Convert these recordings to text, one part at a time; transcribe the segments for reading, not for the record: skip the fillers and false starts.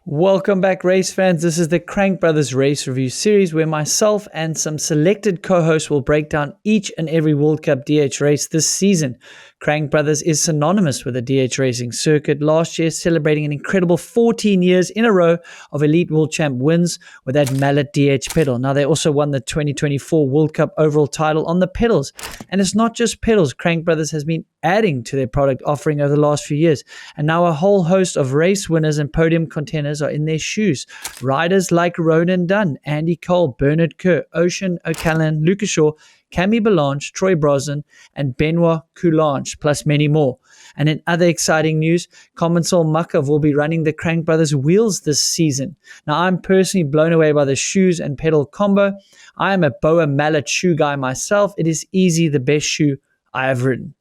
Welcome back, race fans. This is the Crank Brothers Race Review series where myself and some selected co-hosts will break down each and every World Cup DH race this season. Crank Brothers is synonymous with the DH racing circuit, last year celebrating an incredible 14 years in a row of Elite World Champ wins with that mallet DH pedal. Now, they also won the 2024 World Cup overall title on the pedals. And it's not just pedals. Crank Brothers has been adding to their product offering over the last few years. And now a whole host of race winners and podium contenders are in their shoes. Riders like Ronan Dunn, Andy Cole, Bernard Kerr, Ocean O'Callaghan, Lucas Shaw, Cammy Belange, Troy Brosnan, and Benoit Coulange, plus many more. And in other exciting news, Commensal Makov will be running the Crank Brothers wheels this season. Now, I'm personally blown away by the shoes and pedal combo. I am a Boa Mallet shoe guy myself. It is easy the best shoe I have ridden.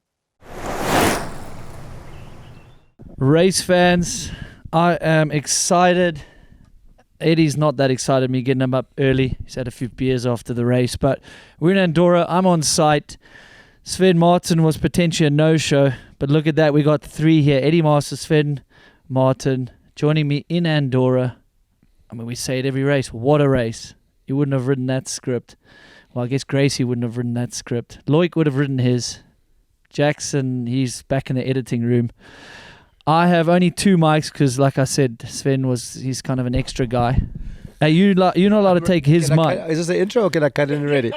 Race fans, I am excited. Eddie's not that excited, me getting him up early. He's had a few beers after the race, but we're in Andorra. I'm on site. Sven Martin was potentially a no-show, but look at that. We got three here. Eddie Master, Sven Martin, joining me in Andorra. I mean, we say it every race. What a race. You wouldn't have written that script. Well, I guess Gracie wouldn't have written that script. Loïc would have written his. Jackson, he's back in the editing room. I have only two mics because, like I said, he's kind of an extra guy. You're not allowed to take his mic. Is this the intro or can I cut it already?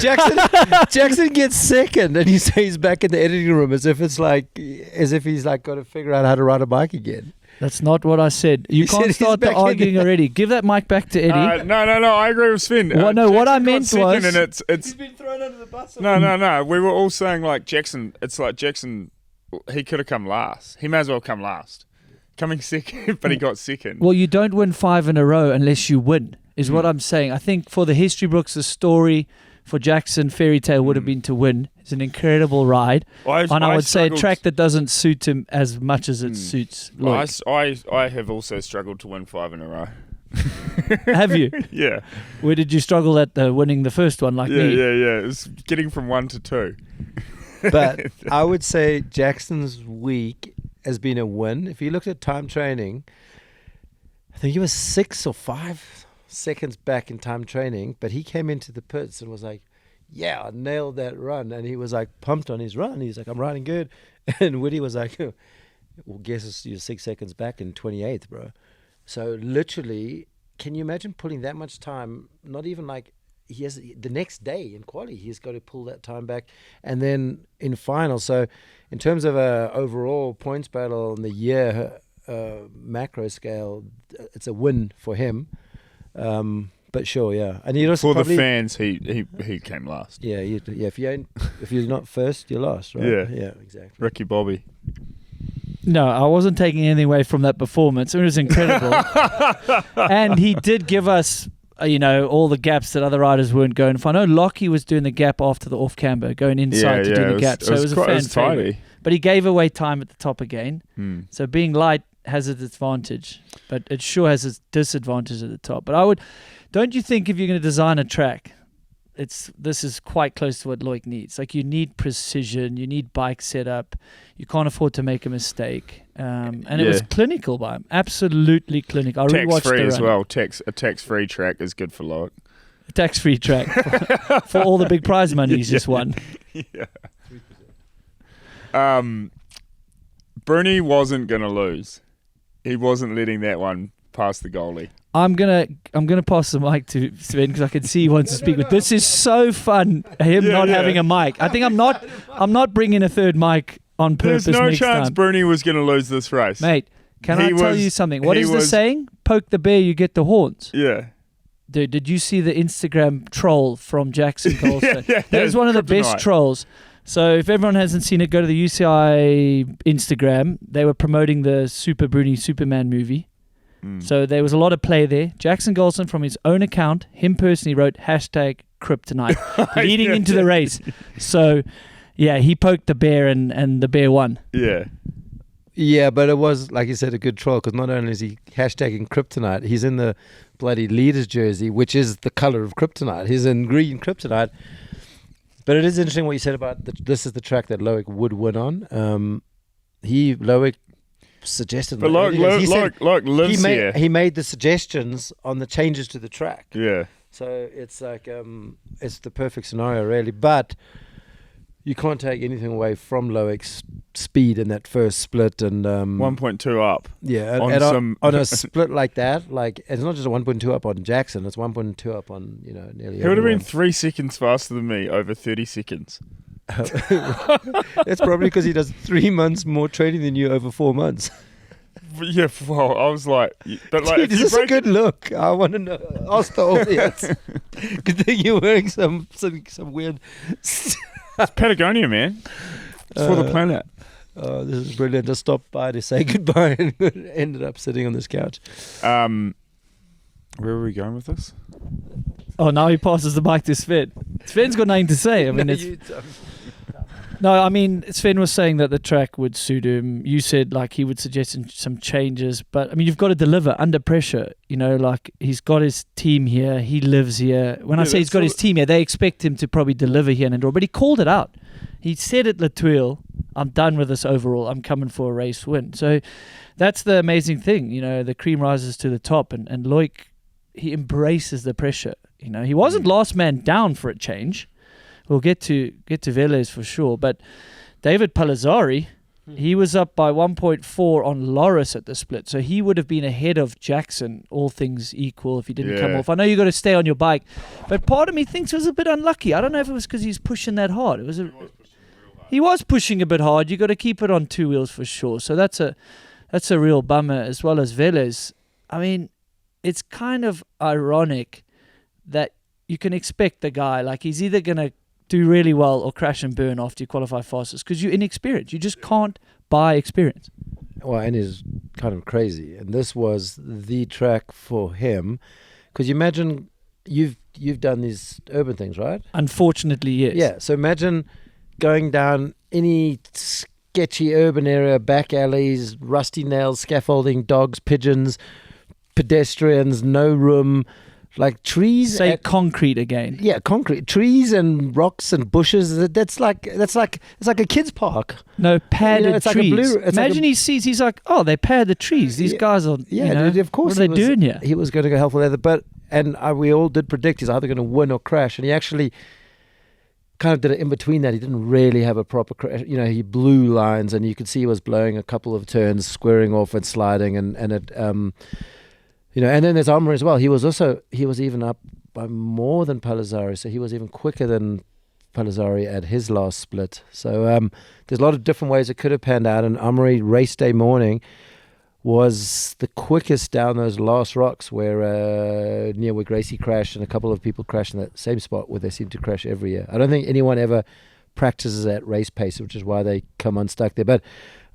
Jackson gets second and he says he's back in the editing room as if he's got to figure out how to ride a bike again. That's not what I said. You can't start the arguing already. Give that mic back to Eddie. No. I agree with Sven. What I meant was... And it's he's been thrown under the bus. No. We were all saying like Jackson... It's like Jackson... He could have come last. He may as well come last. Coming second, but he got second. Well, you don't win 5 in a row unless you win, is what I'm saying. I think for the history books, the story for Jackson, Fairy Tale would have been to win. It's an incredible ride. I would say a track that doesn't suit him as much as it suits Loïc. Well, I have also struggled to win 5 in a row. Have you? Yeah. Where did you struggle at winning the first one like me? Yeah. It's getting from 1 to 2. But I would say Jackson's week has been a win. If you looked at time training, I think he was 6 or 5 seconds back in time training, but he came into the pits and was like, yeah, I nailed that run. And he was like pumped on his run. He's like, I'm riding good. And Woody was like, well, guess you're 6 seconds back in 28th, bro. So literally, can you imagine pulling that much time? Not even like, he has the next day in quali, he's got to pull that time back, and then in final. So, in terms of a overall points battle on the year macro scale, it's a win for him. But sure, yeah. And he also for the fans, he came last. Yeah. If you're not first, you're last, right? Yeah, exactly. Ricky Bobby. No, I wasn't taking anything away from that performance. It was incredible, and he did give us, all the gaps that other riders weren't going for. I know Lockie was doing the gap after the off-camber, going inside to do the gap. So it was a fan favorite. But he gave away time at the top again. So being light has its advantage, but it sure has its disadvantage at the top. But don't you think if you're going to design a track, this is quite close to what Loïc needs. Like, you need precision, you need bike setup, you can't afford to make a mistake. And it was clinical by him, absolutely clinical. I rewatched the run. Tax-free as well. A tax-free track is good for Loïc. A tax-free track for all the big prize money he's just won. Yeah. Bruni wasn't going to lose. He wasn't letting that one past the goalie. I'm gonna pass the mic to Sven because I can see he wants to speak. But this is so fun. Not having a mic. I think I'm not bringing a third mic on purpose. There's no next chance time. Bruni was going to lose this race, mate. Can I tell you something? What is the saying? Poke the bear, you get the horns. Yeah. Dude, did you see the Instagram troll from Jackson Colston? That is one of the best trolls. So if everyone hasn't seen it, go to the UCI Instagram. They were promoting the Super Bruni Superman movie. So there was a lot of play there. Jackson Golson, from his own account, him personally wrote #Kryptonite leading into the race. So, yeah, he poked the bear and the bear won. Yeah. Yeah, but it was, like you said, a good troll because not only is he hashtagging Kryptonite, he's in the bloody leader's jersey, which is the color of Kryptonite. He's in green Kryptonite. But it is interesting what you said about this is the track that Loïc would win on. Loïc suggested. But like lives here. He made the suggestions on the changes to the track. Yeah. So it's like it's the perfect scenario, really. But you can't take anything away from Loic's speed in that first split, and 1.2 up. Yeah, on a split like that, like it's not just a 1.2 up on Jackson; it's 1.2 up on nearly. He would have been 3 seconds faster than me over 30 seconds. It's probably because he does 3 months more training than you over 4 months. Yeah, well, I was like, but like, dude, is this a good look? I want to know. Ask the audience. Good thing you're wearing some weird. It's Patagonia, man. It's for the planet. Oh, this is brilliant. I stopped by to say goodbye and ended up sitting on this couch. Where are we going with this? Oh, now he passes the mic to Sven. Sven's got nothing to say. I mean, Sven was saying that the track would suit him. You said like he would suggest some changes, but I mean, you've got to deliver under pressure. Like he's got his team here. He lives here. When I say he's got his team here, they expect him to probably deliver here in Andorra. But he called it out. He said at Latuil, I'm done with this overall. I'm coming for a race win. So that's the amazing thing. The cream rises to the top, and Loïc, he embraces the pressure. He wasn't last man down for a change. We'll get to Velez for sure. But David Palazzari, he was up by 1.4 on Loris at the split. So he would have been ahead of Jackson, all things equal, if he didn't come off. I know you got to stay on your bike. But part of me thinks it was a bit unlucky. I don't know if it was because he's pushing that hard. He was pushing a bit hard. You got to keep it on 2 wheels for sure. So that's a real bummer, as well as Velez. I mean, it's kind of ironic that you can expect the guy, like he's either going to do really well or crash and burn after you qualify fastest because you're inexperienced. You just can't buy experience. Well, and he's kind of crazy. And this was the track for him. Because you imagine you've done these urban things, right? Unfortunately, yes. Yeah, so imagine going down any sketchy urban area, back alleys, rusty nails, scaffolding, dogs, pigeons, pedestrians, no room, like trees. Say concrete again. Yeah, concrete. Trees and rocks and bushes. It's like a kid's park. No padded it's trees. Like Imagine he sees, he's like, oh, they pad the trees. These guys are, of course. What are they doing here? He was going to go hell for leather, we all did predict he's either going to win or crash, and he actually kind of did it in between that. He didn't really have a proper crash. He blew lines, and you could see he was blowing a couple of turns, squaring off and sliding, and it. And then there's Amr as well. He was even up by more than Palazzari, so he was even quicker than Palazzari at his last split. So there's a lot of different ways it could have panned out, and Amri race day morning was the quickest down those last rocks where near where Gracie crashed, and a couple of people crashed in that same spot where they seem to crash every year. I don't think anyone ever practices at race pace, which is why they come unstuck there. But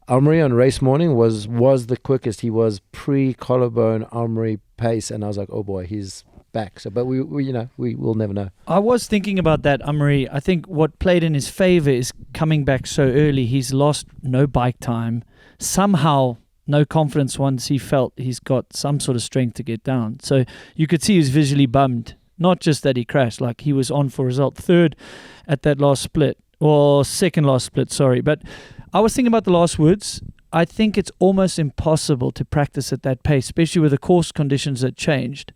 Amri on race morning was the quickest. He was pre-collarbone Amri pace, and I was like, oh boy, he's back. So, but we will never know. I was thinking about that, Amri. I think what played in his favor is coming back so early. He's lost no bike time. Somehow, no confidence once he felt he's got some sort of strength to get down. So you could see he was visually bummed. Not just that he crashed, like he was on for result. Third at that last split, or second last split, sorry. But I was thinking about the last words. I think it's almost impossible to practice at that pace, especially with the course conditions that changed.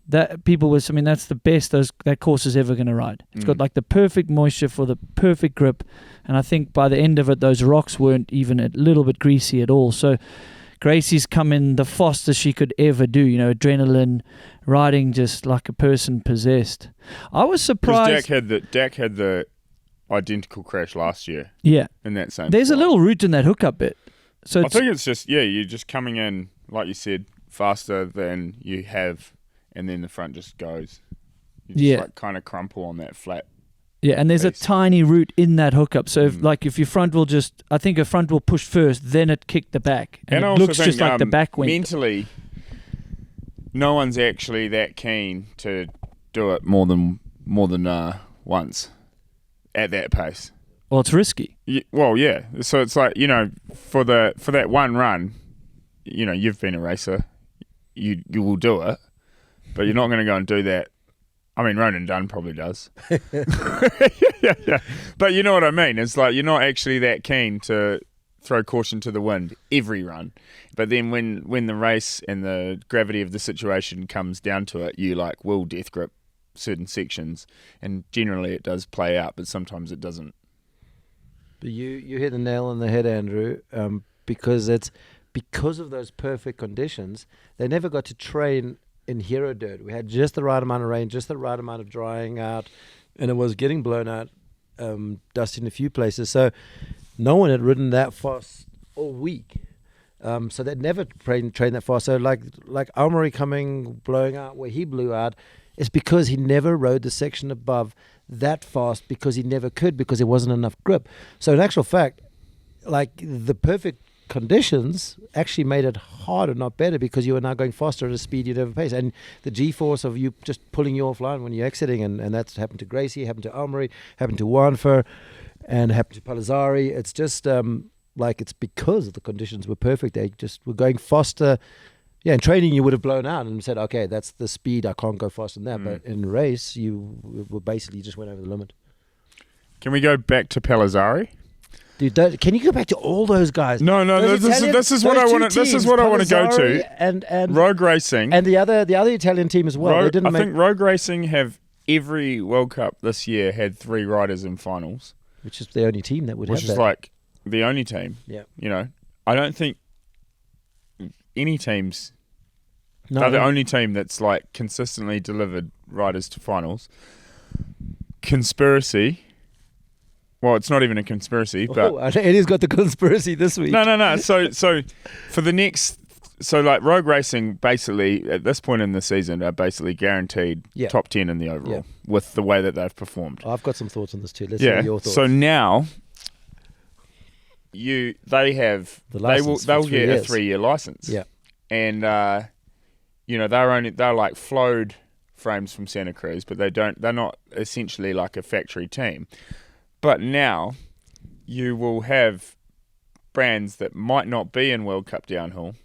That's the best that course is ever going to ride. It's got like the perfect moisture for the perfect grip. And I think by the end of it, those rocks weren't even a little bit greasy at all. So Gracie's come in the fastest she could ever do, adrenaline, riding just like a person possessed. I was surprised. Dak had the identical crash last year. Yeah. In that same There's spot. a little route in that hookup bit. So I think it's just, you're just coming in, like you said, faster than you have, and then the front just goes. You just kind of crumple on that flat. Yeah, and there's piece. a tiny route in that hookup. So if your front will I think a front will push first, then it kicked the back. And it looks just like the back went. Mentally, no one's actually that keen to do it more than once at that pace. Well, it's risky. Yeah. So it's like, for that one run, you've been a racer, you will do it, but you're not going to go and do that. I mean, Ronan Dunn probably does. Yeah. But you know what I mean? It's like you're not actually that keen to throw caution to the wind every run. But then when the race and the gravity of the situation comes down to it, you like will death grip certain sections, and generally it does play out, but sometimes it doesn't. But you hit the nail on the head, Andrew, because of those perfect conditions, they never got to train in hero dirt. We had just the right amount of rain, just the right amount of drying out, and it was getting blown out, dust in a few places. So no one had ridden that fast all week. So they'd never trained that fast. So like Almari blowing out where he blew out, it's because he never rode the section above that fast because he never could, because there wasn't enough grip. So in actual fact, like the perfect conditions actually made it harder, not better, because you were now going faster at a speed you'd never pace. And the G-force of you just pulling you offline when you're exiting, and that's happened to Gracie, happened to Almari, happened to Wanfer, and happened to Palazzari. It's just it's because the conditions were perfect. They just were going faster. Yeah, in training you would have blown out and said, okay, that's the speed, I can't go faster than that. But in race, you were basically just went over the limit. Can we go back to Palazzari? Dude, can you go back to all those guys? No. This is what I want to. This is what I want to go to. And Rogue Racing and the other Italian team as well. I think Rogue Racing have every World Cup this year had 3 riders in finals, which is the only team that would have that. Which is like the only team. Yeah. You know, I don't think any teams. No, they're the only team that's like consistently delivered riders to finals. Conspiracy. Well, it's not even a conspiracy, but Eddie's got the conspiracy this week. No. So for the next, like Rogue Racing, basically at this point in the season are basically guaranteed top 10 in the overall with the way that they've performed. I've got some thoughts on this too. Let's hear your thoughts. So now they'll get a 3-year license. Yeah, and they're like flowed frames from Santa Cruz, but they're not essentially like a factory team. But now you will have brands that might not be in World Cup Downhill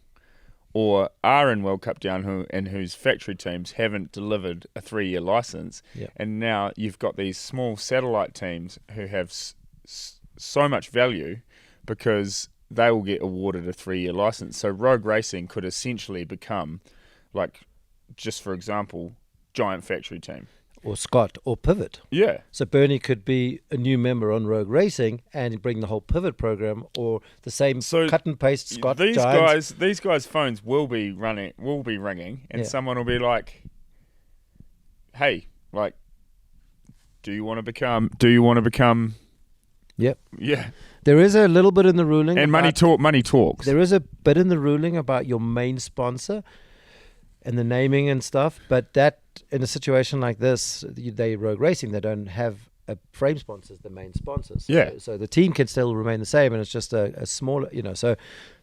or are in World Cup Downhill and whose factory teams haven't delivered a 3-year license. Yep. And now you've got these small satellite teams who have so much value because they will get awarded a 3-year license. So Rogue Racing could essentially become, like, just for example, giant factory team. Or Scott, or Pivot. Yeah. So Bernie could be a new member on Rogue Racing and bring the whole Pivot program, or the same cut and paste Scott. These guys' phones will be ringing, and someone will be like, "Hey, like, do you want to become?" Yep. Yeah. There is a little bit in the ruling, and money talks. There is a bit in the ruling about your main sponsor and the naming and stuff, but that in a situation like this, they Rogue Racing, they don't have a frame sponsor as the main sponsors. So the team can still remain the same, and it's just a smaller, so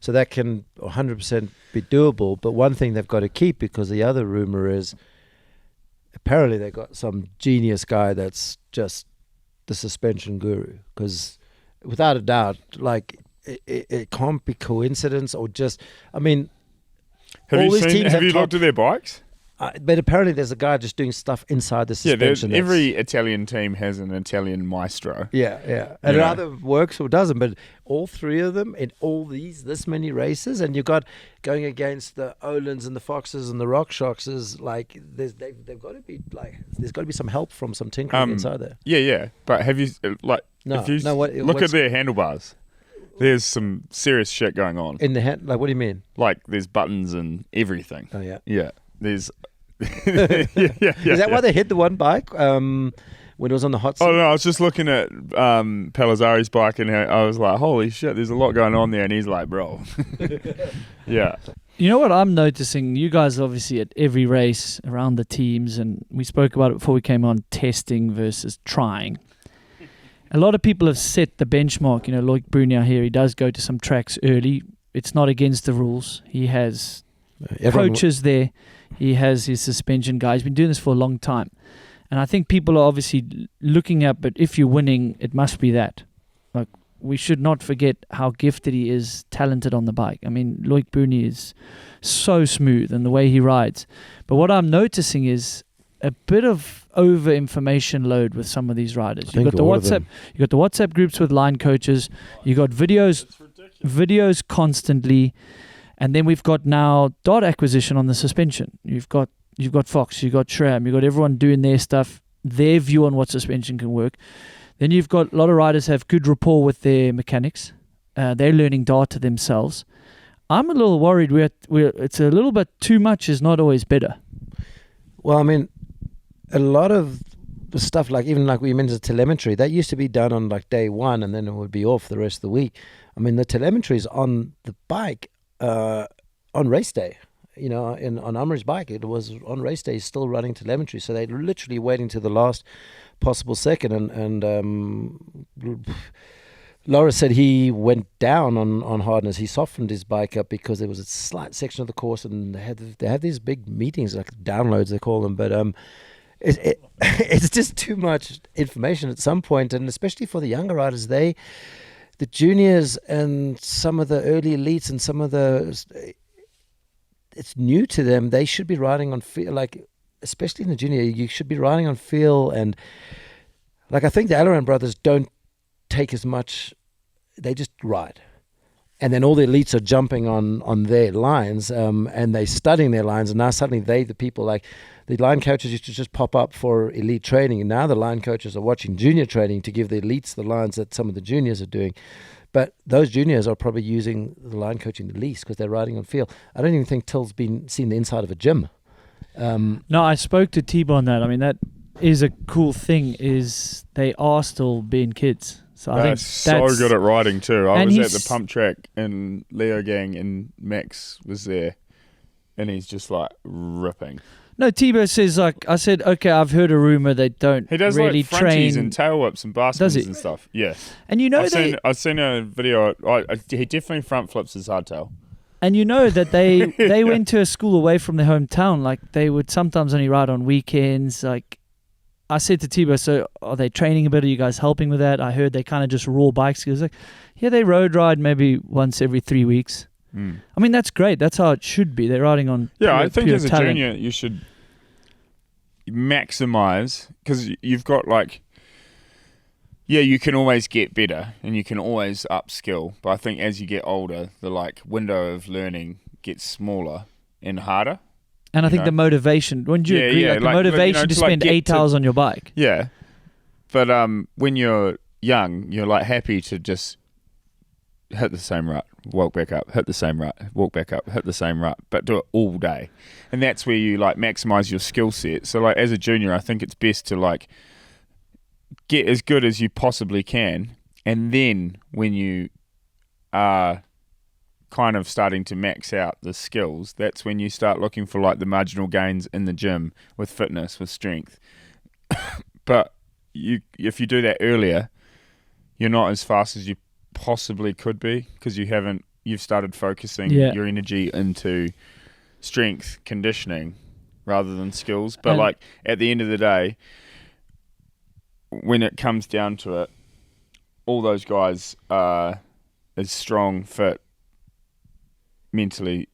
that can 100% be doable. But one thing they've got to keep, because the other rumor is apparently they got some genius guy that's just the suspension guru, because without a doubt, like it can't be coincidence or just, I mean, have you looked at their bikes? But apparently there's a guy just doing stuff inside the suspension. Yeah, every Italian team has an Italian maestro. Yeah. And it either works or doesn't, but all 3 of them in all this many races, and you've got going against the Olands and the Foxes and the Rockshocks, is like they've got to be like, there's got to be some help from some tinkering inside there. Yeah. But have you look at their handlebars? There's some serious shit going on in the hand. Like, what do you mean? Like, there's buttons and everything. Oh yeah. Yeah. There's. Is that why they hit the one bike when it was on the hot seat? Oh no, I was just looking at Palazzari's bike, and I was like, holy shit, there's a lot going on there, and he's like, bro. Yeah. You know what I'm noticing? You guys obviously at every race around the teams, and we spoke about it before we came on, testing versus trying. A lot of people have set the benchmark. Loïc Bruni here, he does go to some tracks early. It's not against the rules. He has coaches there. He has his suspension guy. He's been doing this for a long time. And I think people are obviously looking at, but if you're winning, it must be that. Like, we should not forget how gifted he is, talented on the bike. I mean, Loïc Bruni is so smooth in the way he rides. But what I'm noticing is a bit of over-information load with some of these riders. You've got the WhatsApp groups with line coaches. You got videos. videos constantly, and then we've got now data acquisition on the suspension. You've got Fox, you've got SRAM, you've got everyone doing their stuff, their view on what suspension can work. Then you've got a lot of riders have good rapport with their mechanics. They're learning data themselves. I'm a little worried it's a little bit too much is not always better. Well, I mean, a lot of the stuff, like even like we mentioned telemetry, that used to be done on like day one and then it would be off the rest of the week. I mean, the telemetry is on the bike on race day. You know, on Amri's bike, it was on race day, still running telemetry. So they're literally waiting to the last possible second. And Laura said he went down on hardness. He softened his bike up because there was a slight section of the course, and they have these big meetings, like downloads they call them. But it's just too much information at some point, and especially for the younger riders, the juniors and some of the early elites and some of the. It's new to them. They should be riding on feel, like especially in the junior. You should be riding on feel, and like I think the Alaran brothers don't take as much. They just ride, and then all the elites are jumping on their lines, and they're studying their lines. And now suddenly the people like the line coaches used to just pop up for elite training, and now the line coaches are watching junior training to give the elites the lines that some of the juniors are doing. But those juniors are probably using the line coaching the least because they're riding on feel. I don't even think Till's seen the inside of a gym. No, I spoke to T-Bo on that. I mean, that is a cool thing, is they are still being kids. So I think so good at riding too. I was at the pump track and Leo Gang and Max was there and he's just like ripping. No, T-Bo says, like, I said, okay, I've heard a rumor they don't he does really like train. and tail whips and bar spins and stuff. Yeah. And you know I've seen a video. He definitely front flips his hardtail. And you know that they went to a school away from their hometown. Like, they would sometimes only ride on weekends. Like, I said to T-Bo, so are they training a bit? Are you guys helping with that? I heard they kind of just raw bikes. He was like, yeah, they road ride maybe once every 3 weeks. I mean, that's great. That's how it should be. They're riding on I think as a talent. junior, you should maximize, because you've got like, you can always get better and you can always upskill. But I think as you get older, the like window of learning gets smaller and harder. And I think the motivation, wouldn't you agree? Like the motivation to spend 8 hours on your bike. Yeah. But when you're young, you're like happy to just hit the same rut, walk back up, hit the same rut, walk back up, hit the same rut, but do it all day. And that's where you like maximize your skill set. So like as a junior, I think it's best to like get as good as you possibly can. And then when you are kind of starting to max out the skills, that's when you start looking for like the marginal gains in the gym with fitness, with strength. But if you do that earlier, you're not as fast as you possibly could be, because you've started focusing your energy into strength conditioning rather than skills. But like at the end of the day, when it comes down to it, all those guys are as strong, fit, mentally.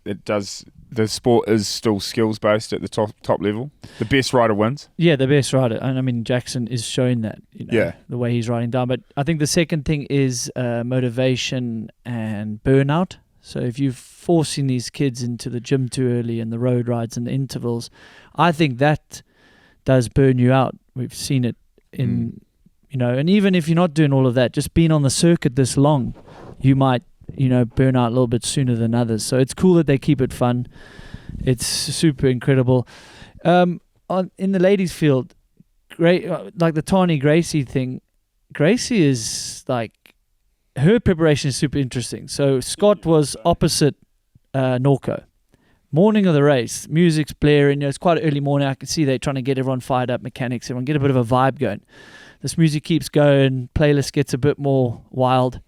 The sport is still skills based at the top level. The best rider wins. Yeah, the best rider, and I mean Jackson is showing that. The way he's riding down. But I think the second thing is motivation and burnout. So if you're forcing these kids into the gym too early and the road rides and the intervals, I think that does burn you out. We've seen it in and even if you're not doing all of that, just being on the circuit this long, you might burn out a little bit sooner than others. So it's cool that they keep it fun. It's super incredible. In the ladies' field, great, like the Tani Gracie thing. Gracie is like, her preparation is super interesting. So Scott was opposite Norco. Morning of the race, music's blaring. It's quite an early morning. I can see they're trying to get everyone fired up, mechanics, everyone get a bit of a vibe going. This music keeps going. Playlist gets a bit more wild.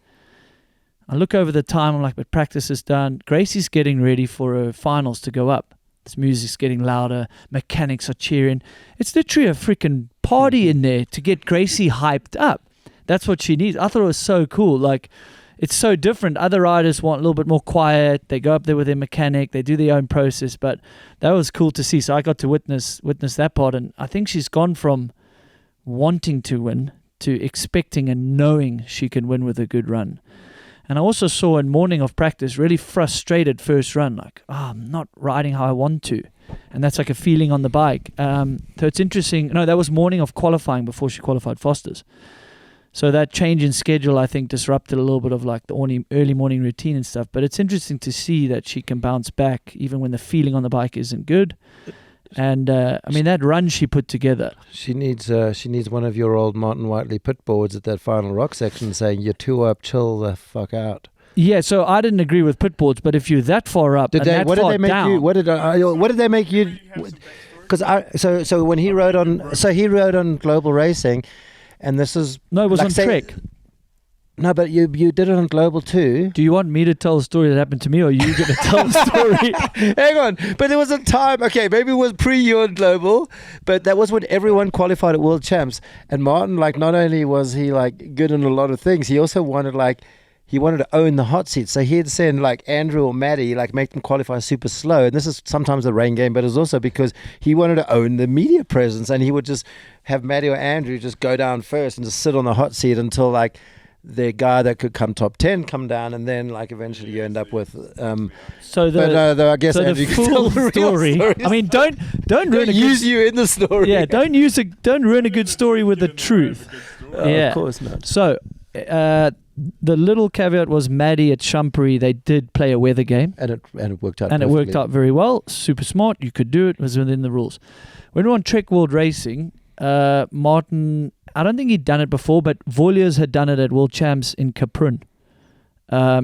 I look over the time, I'm like, but practice is done. Gracie's getting ready for her finals to go up. This music's getting louder. Mechanics are cheering. It's literally a freaking party in there to get Gracie hyped up. That's what she needs. I thought it was so cool. Like, it's so different. Other riders want a little bit more quiet. They go up there with their mechanic. They do their own process. But that was cool to see. So I got to witness that part. And I think she's gone from wanting to win to expecting and knowing she can win with a good run. And I also saw in morning of practice, really frustrated first run, like, I'm not riding how I want to. And that's like a feeling on the bike. So it's interesting. No, that was morning of qualifying before she qualified Fosters. So that change in schedule, I think, disrupted a little bit of like the early morning routine and stuff. But it's interesting to see that she can bounce back even when the feeling on the bike isn't good. And I mean, that run she put together. She needs one of your old Martin Whiteley pit boards at that final rock section saying, "You're too up, chill the fuck out." Yeah, so I didn't agree with pit boards, but if you're that far up and that far down, what did they make you? Because so when he rode on Global Racing, and this is no, it was on Trek. No, but you did it on Global too. Do you want me to tell a story that happened to me, or are you going to tell a story? Hang on, but there was a time. Okay, maybe it was pre-you on Global, but that was when everyone qualified at World Champs. And Martin, like, not only was he like good in a lot of things, he also wanted to own the hot seat. So he'd send like Andrew or Maddie, like make them qualify super slow. And this is sometimes the rain game, but it's also because he wanted to own the media presence, and he would just have Maddie or Andrew just go down first and just sit on the hot seat until like the guy that could come top 10 come down, and then like eventually you end up with I guess so Andrew the full story. I mean, don't ruin you in the story. Yeah, don't ruin a good story with the truth. Of course not. So the little caveat was Maddie at Shumperi, they did play a weather game, and it worked out. And perfectly. It worked out very well. Super smart. You could do it. It was within the rules. When we were on Trek World Racing, Martin, I don't think he'd done it before, but Voiliers had done it at World Champs in Kaprun.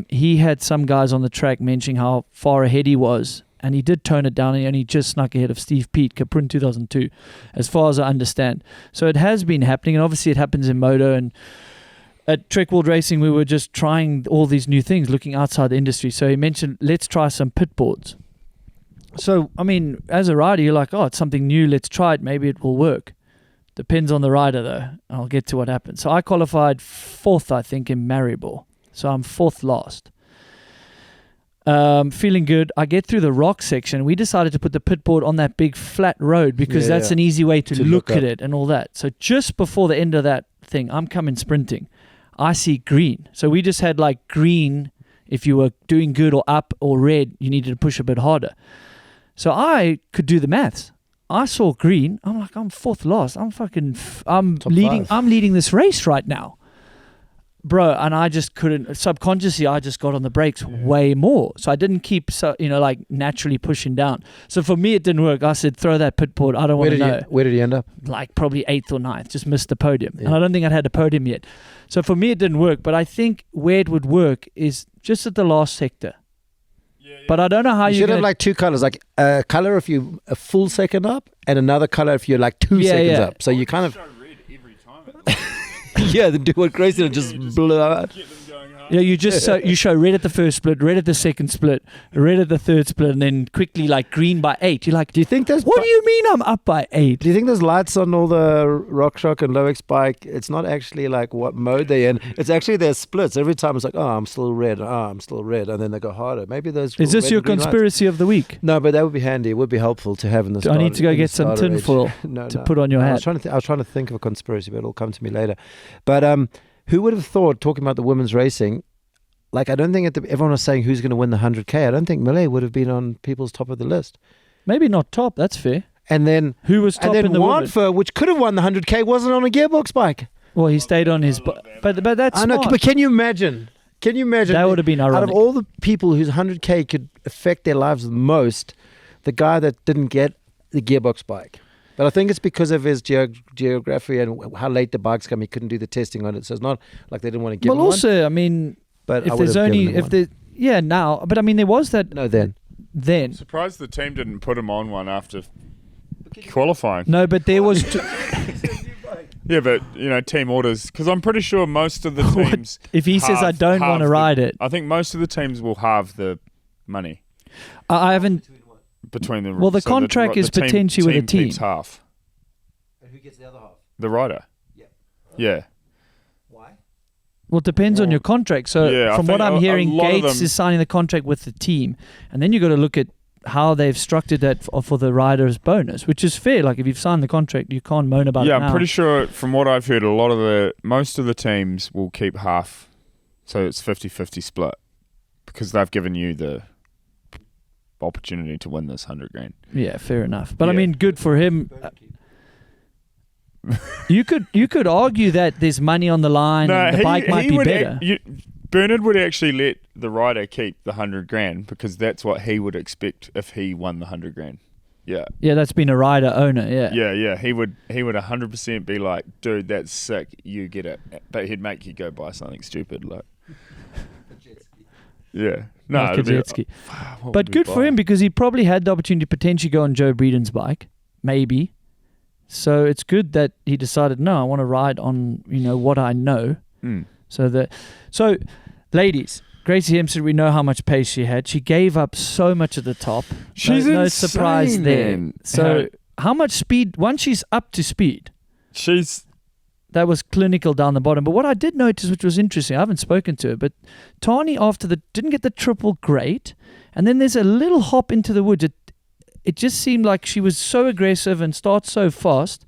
He had some guys on the track mentioning how far ahead he was, and he did tone it down. He only just snuck ahead of Steve Peat, Kaprun 2002, as far as I understand. So it has been happening, and obviously it happens in moto. And at Trek World Racing, we were just trying all these new things, looking outside the industry. So he mentioned, let's try some pit boards. So, I mean, as a rider, you're like, oh, it's something new, let's try it, maybe it will work. Depends on the rider, though. I'll get to what happened. So I qualified 4th, I think, in Maribor. So I'm 4th last. Feeling good. I get through the rock section. We decided to put the pit board on that big flat road because that's an easy way to look at it and all that. So just before the end of that thing, I'm coming sprinting. I see green. So we just had like green. If you were doing good or up, or red, you needed to push a bit harder. So I could do the maths. I saw green. I'm like, I'm 4th last. I'm leading. 5. I'm leading this race right now, bro. And I just couldn't. Subconsciously, I just got on the brakes way more. So I didn't keep, like naturally pushing down. So for me, it didn't work. I said, throw that pit board. I don't want to know. Where did he end up? Like probably 8th or 9th. Just missed the podium. And I don't think I'd had a podium yet. So for me, it didn't work. But I think where it would work is just at the last sector. But I don't know how you should have like 2 colors, like a color if you a full second up, and another color if you're like 2 seconds up. So you kind of then do what Grace did and just blow out. Yeah, you just you show red at the first split, red at the second split, red at the third split, and then quickly like green by 8. You're like, do you think there's? What do you mean I'm up by 8? Do you think there's lights on all the RockShox and Loïc bike? It's not actually like what mode they're in. It's actually their splits. Every time it's like, oh, I'm still red. Oh, I'm still red, and then they go harder. Maybe those. Is this your conspiracy of the week? No, but that would be handy. It would be helpful to have in the. Do I need to go get some tinfoil to put on your hat? I was trying to think of a conspiracy, but it'll come to me later. But who would have thought, talking about the women's racing? Like, I don't think everyone was saying who's going to win the 100K. I don't think Millet would have been on people's top of the list. Maybe not top. That's fair. And then who was top in the Wantfer, which could have won the 100K, wasn't on a gearbox bike. Well, he stayed on his. But that's. I know. But can you imagine? That would have been ironic. Out of all the people whose 100K could affect their lives the most, the guy that didn't get the gearbox bike. But I think it's because of his geography and how late the bikes come. He couldn't do the testing on it, so it's not like they didn't want to give him one. Well, also, I mean. But if there's only now, but I mean there was that. No, then. I'm surprised the team didn't put him on one after qualifying. No, but there was. Yeah, but team orders, because I'm pretty sure most of the teams. If he says I don't want to ride it, I think most of the teams will halve the money. I haven't. Between them. Well, the contract is potentially with a team. Keeps half. And who gets the other half? The rider. Yeah. Well, it depends on your contract. So from what I'm hearing, Gates is signing the contract with the team. And then you've got to look at how they've structured that for the rider's bonus, which is fair. Like, if you've signed the contract, you can't moan about it now. Yeah, I'm pretty sure, from what I've heard, most of the teams will keep half So it's 50-50 split because they've given you the opportunity to win this 100 grand. Yeah, fair enough. But I Yeah. mean, good for him. You could argue that there's money on the line and the bike might be better. Bernard would actually let the rider keep the 100 grand because that's what he would expect if he won the 100 grand. Yeah. Yeah, that's been a rider owner, yeah. Yeah. He would 100% be like, dude, that's sick. You get it. But he'd make you go buy something stupid like. Yeah. No, Like a it'd be- jet ski. what But would we good for buy? him because he probably had the opportunity to potentially go on Joe Breeden's bike, maybe. So it's good that he decided, no, I want to ride on, what I know. Mm. So, ladies, Gracie Hempstead, we know how much pace she had. She gave up so much at the top. She's no insane, surprise there. man. So how much speed? Once she's up to speed, that was clinical down the bottom. But what I did notice, which was interesting, I haven't spoken to her, but Tani didn't get the triple great, and then there's a little hop into the woods. It just seemed like she was so aggressive and starts so fast,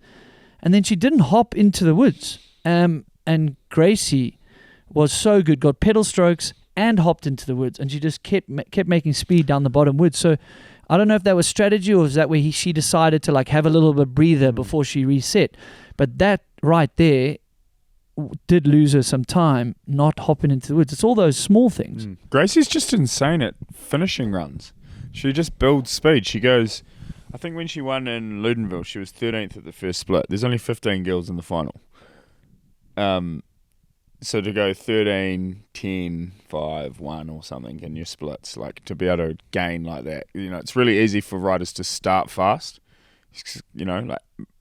and then she didn't hop into the woods. And Gracie was so good, got pedal strokes and hopped into the woods, and she just kept making speed down the bottom woods. So I don't know if that was strategy or was that where she decided to like have a little bit of breather before she reset. But that right there did lose her some time not hopping into the woods. It's all those small things. Gracie's just insane at finishing runs. She just builds speed. She goes, I think when she won in Ludenville, she was 13th at the first split. There's only 15 girls in the final. So to go 13, 10, 5, 1 or something in your splits, like to be able to gain like that, it's really easy for riders to start fast, like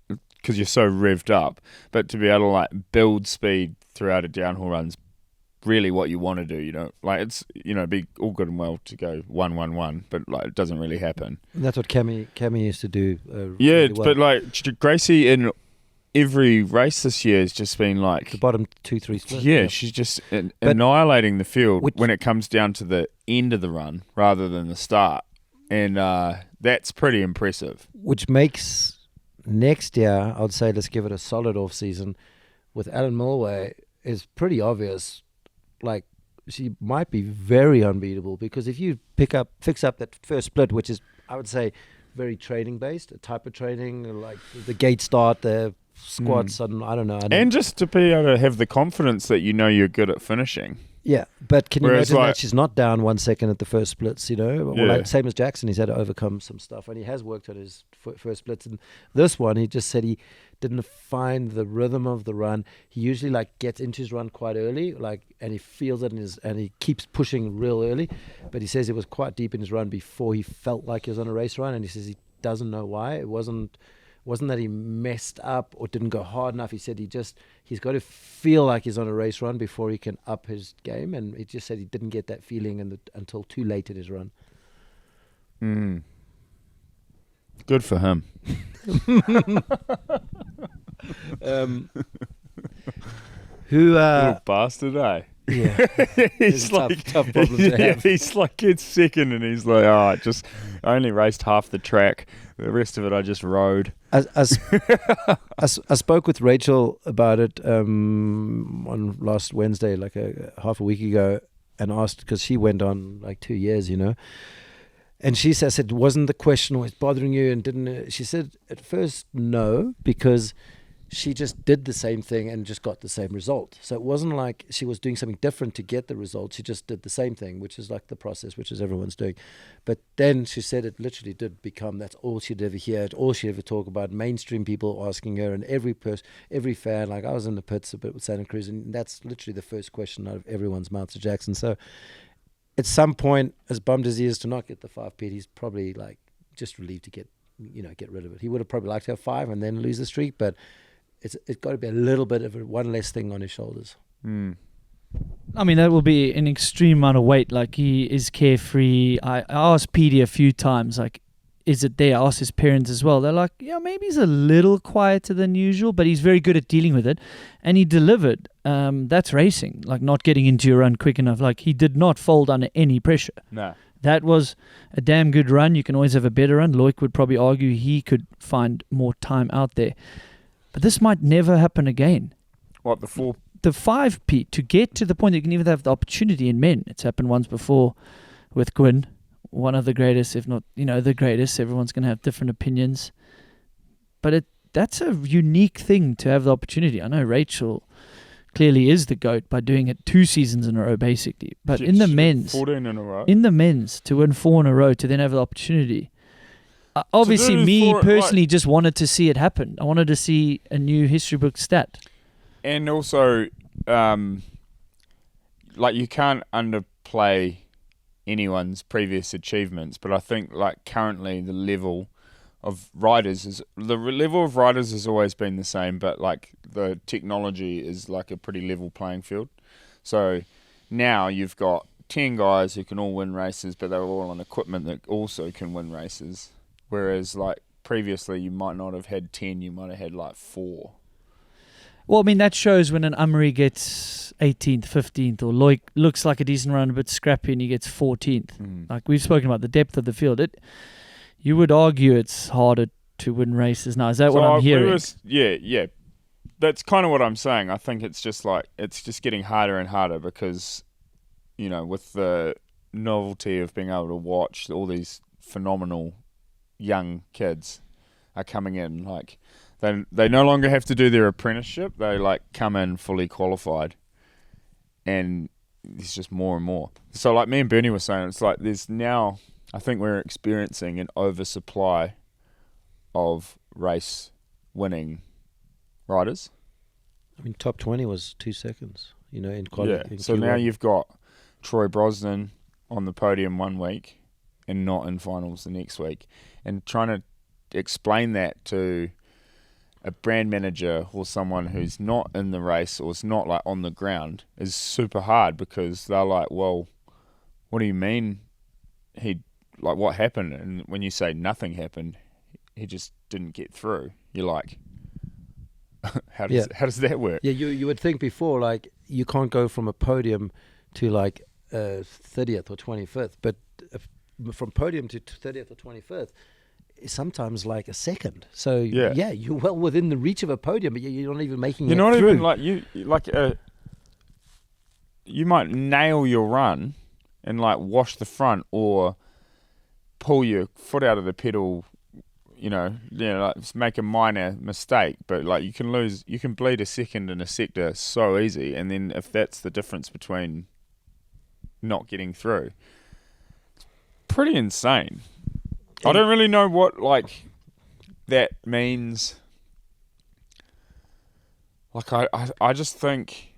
because you're so revved up, but to be able to like build speed throughout a downhill run's really what you want to do, like it's be all good and well to go 1-1-1, but like it doesn't really happen. And that's what Cammy used to do. Yeah, really well. but like Gracie in every race this year has just been like The bottom 2-3 split. yeah, she's just annihilating the field when it comes down to the end of the run rather than the start, and that's pretty impressive. Which makes next year, I would say, let's give it a solid off season with Alan Mulway is pretty obvious. Like she might be very unbeatable because if you fix up that first split, which is I would say very training based, a type of training like the gate start, the squats, and I don't know. And just to be able to have the confidence that you're good at finishing. Yeah, but can you Whereas imagine like- that she's not down 1 second at the first splits, Well, Yeah. like, same as Jackson, he's had to overcome some stuff, and he has worked on his first splits. And this one, he just said he didn't find the rhythm of the run. He usually like gets into his run quite early, and he feels it and he keeps pushing real early. But he says it was quite deep in his run before he felt like he was on a race run, and he says he doesn't know why. It wasn't that he messed up or didn't go hard enough. He said he's got to feel like he's on a race run before he can up his game, and he just said he didn't get that feeling until too late in his run. Good for him. Little bastard, eh? Yeah, He's it's tough problem to have. He's like gets second, and he's like, I only raced half the track. The rest of it, I just rode. I spoke with Rachel about it on last Wednesday, like half a week ago, and asked because she went on like 2 years, And I said, wasn't the question always bothering you? And didn't she said at first no, because she just did the same thing and just got the same result. So it wasn't like she was doing something different to get the result. She just did the same thing, which is like the process, which is everyone's doing. But then she said it literally did become, that's all she'd ever hear, all she'd ever talk about, mainstream people asking her, and every fan, like I was in the pits a bit with Santa Cruz, and that's literally the first question out of everyone's mouth to Jackson. So at some point, as bummed as he is to not get the 5-pit, he's probably like just relieved to get rid of it. He would have probably liked to have 5 and then lose the streak, but it's got to be a little bit of one less thing on his shoulders. I mean, that will be an extreme amount of weight. Like, he is carefree. I asked Petey a few times, like, is it there? I asked his parents as well. They're like, yeah, maybe he's a little quieter than usual, but he's very good at dealing with it. And he delivered. That's racing, like not getting into your run quick enough. Like, he did not fold under any pressure. No. That was a damn good run. You can always have a better run. Loïc would probably argue he could find more time out there. But this might never happen again. What, the the 5, Pete, to get to the point that you can even have the opportunity in men. It's happened once before with Gwyn, one of the greatest, if not, the greatest. Everyone's going to have different opinions. But that's a unique thing to have the opportunity. I know Rachel clearly is the GOAT by doing it 2 seasons in a row, basically. But in the men's, 14 in a row. In the men's, to win 4 in a row, to then have the opportunity. Obviously, me personally just wanted to see it happen. I wanted to see a new history book stat. And also, you can't underplay anyone's previous achievements, but I think currently the level of riders has always been the same, but the technology is a pretty level playing field. So now you've got 10 guys who can all win races, but they're all on equipment that also can win races. Whereas previously you might not have had 10, you might have had 4. Well, I mean, that shows when an Amri gets 18th, 15th, or Loïc looks like a decent run, a bit scrappy, and he gets 14th. We've spoken about the depth of the field. You would argue it's harder to win races now. Is that what I'm hearing? Yeah. That's kind of what I'm saying. I think it's just getting harder and harder because, with the novelty of being able to watch all these phenomenal young kids are coming in, they no longer have to do their apprenticeship. They come in fully qualified, and there's just more and more. So me and Bernie were saying, it's there's now, I think we're experiencing an oversupply of race winning riders. I mean, top 20 was 2 seconds, in quality. Yeah. So now you've got Troy Brosnan on the podium one week and not in finals the next week, and trying to explain that to a brand manager or someone who's not in the race or is not on the ground is super hard, because they're well, what do you mean what happened? And when you say nothing happened, he just didn't get through, you're how does that work? Yeah, you would think before, you can't go from a podium to 30th or 25th, but from podium to 30th or 25th is sometimes a second. So yeah, you're well within the reach of a podium, but you're not even making it through. You're not even you might nail your run and wash the front or pull your foot out of the pedal, make a minor mistake, but you can bleed a second in a sector so easy, and then if that's the difference between not getting through, it's pretty insane. I don't really know what that means. I just think,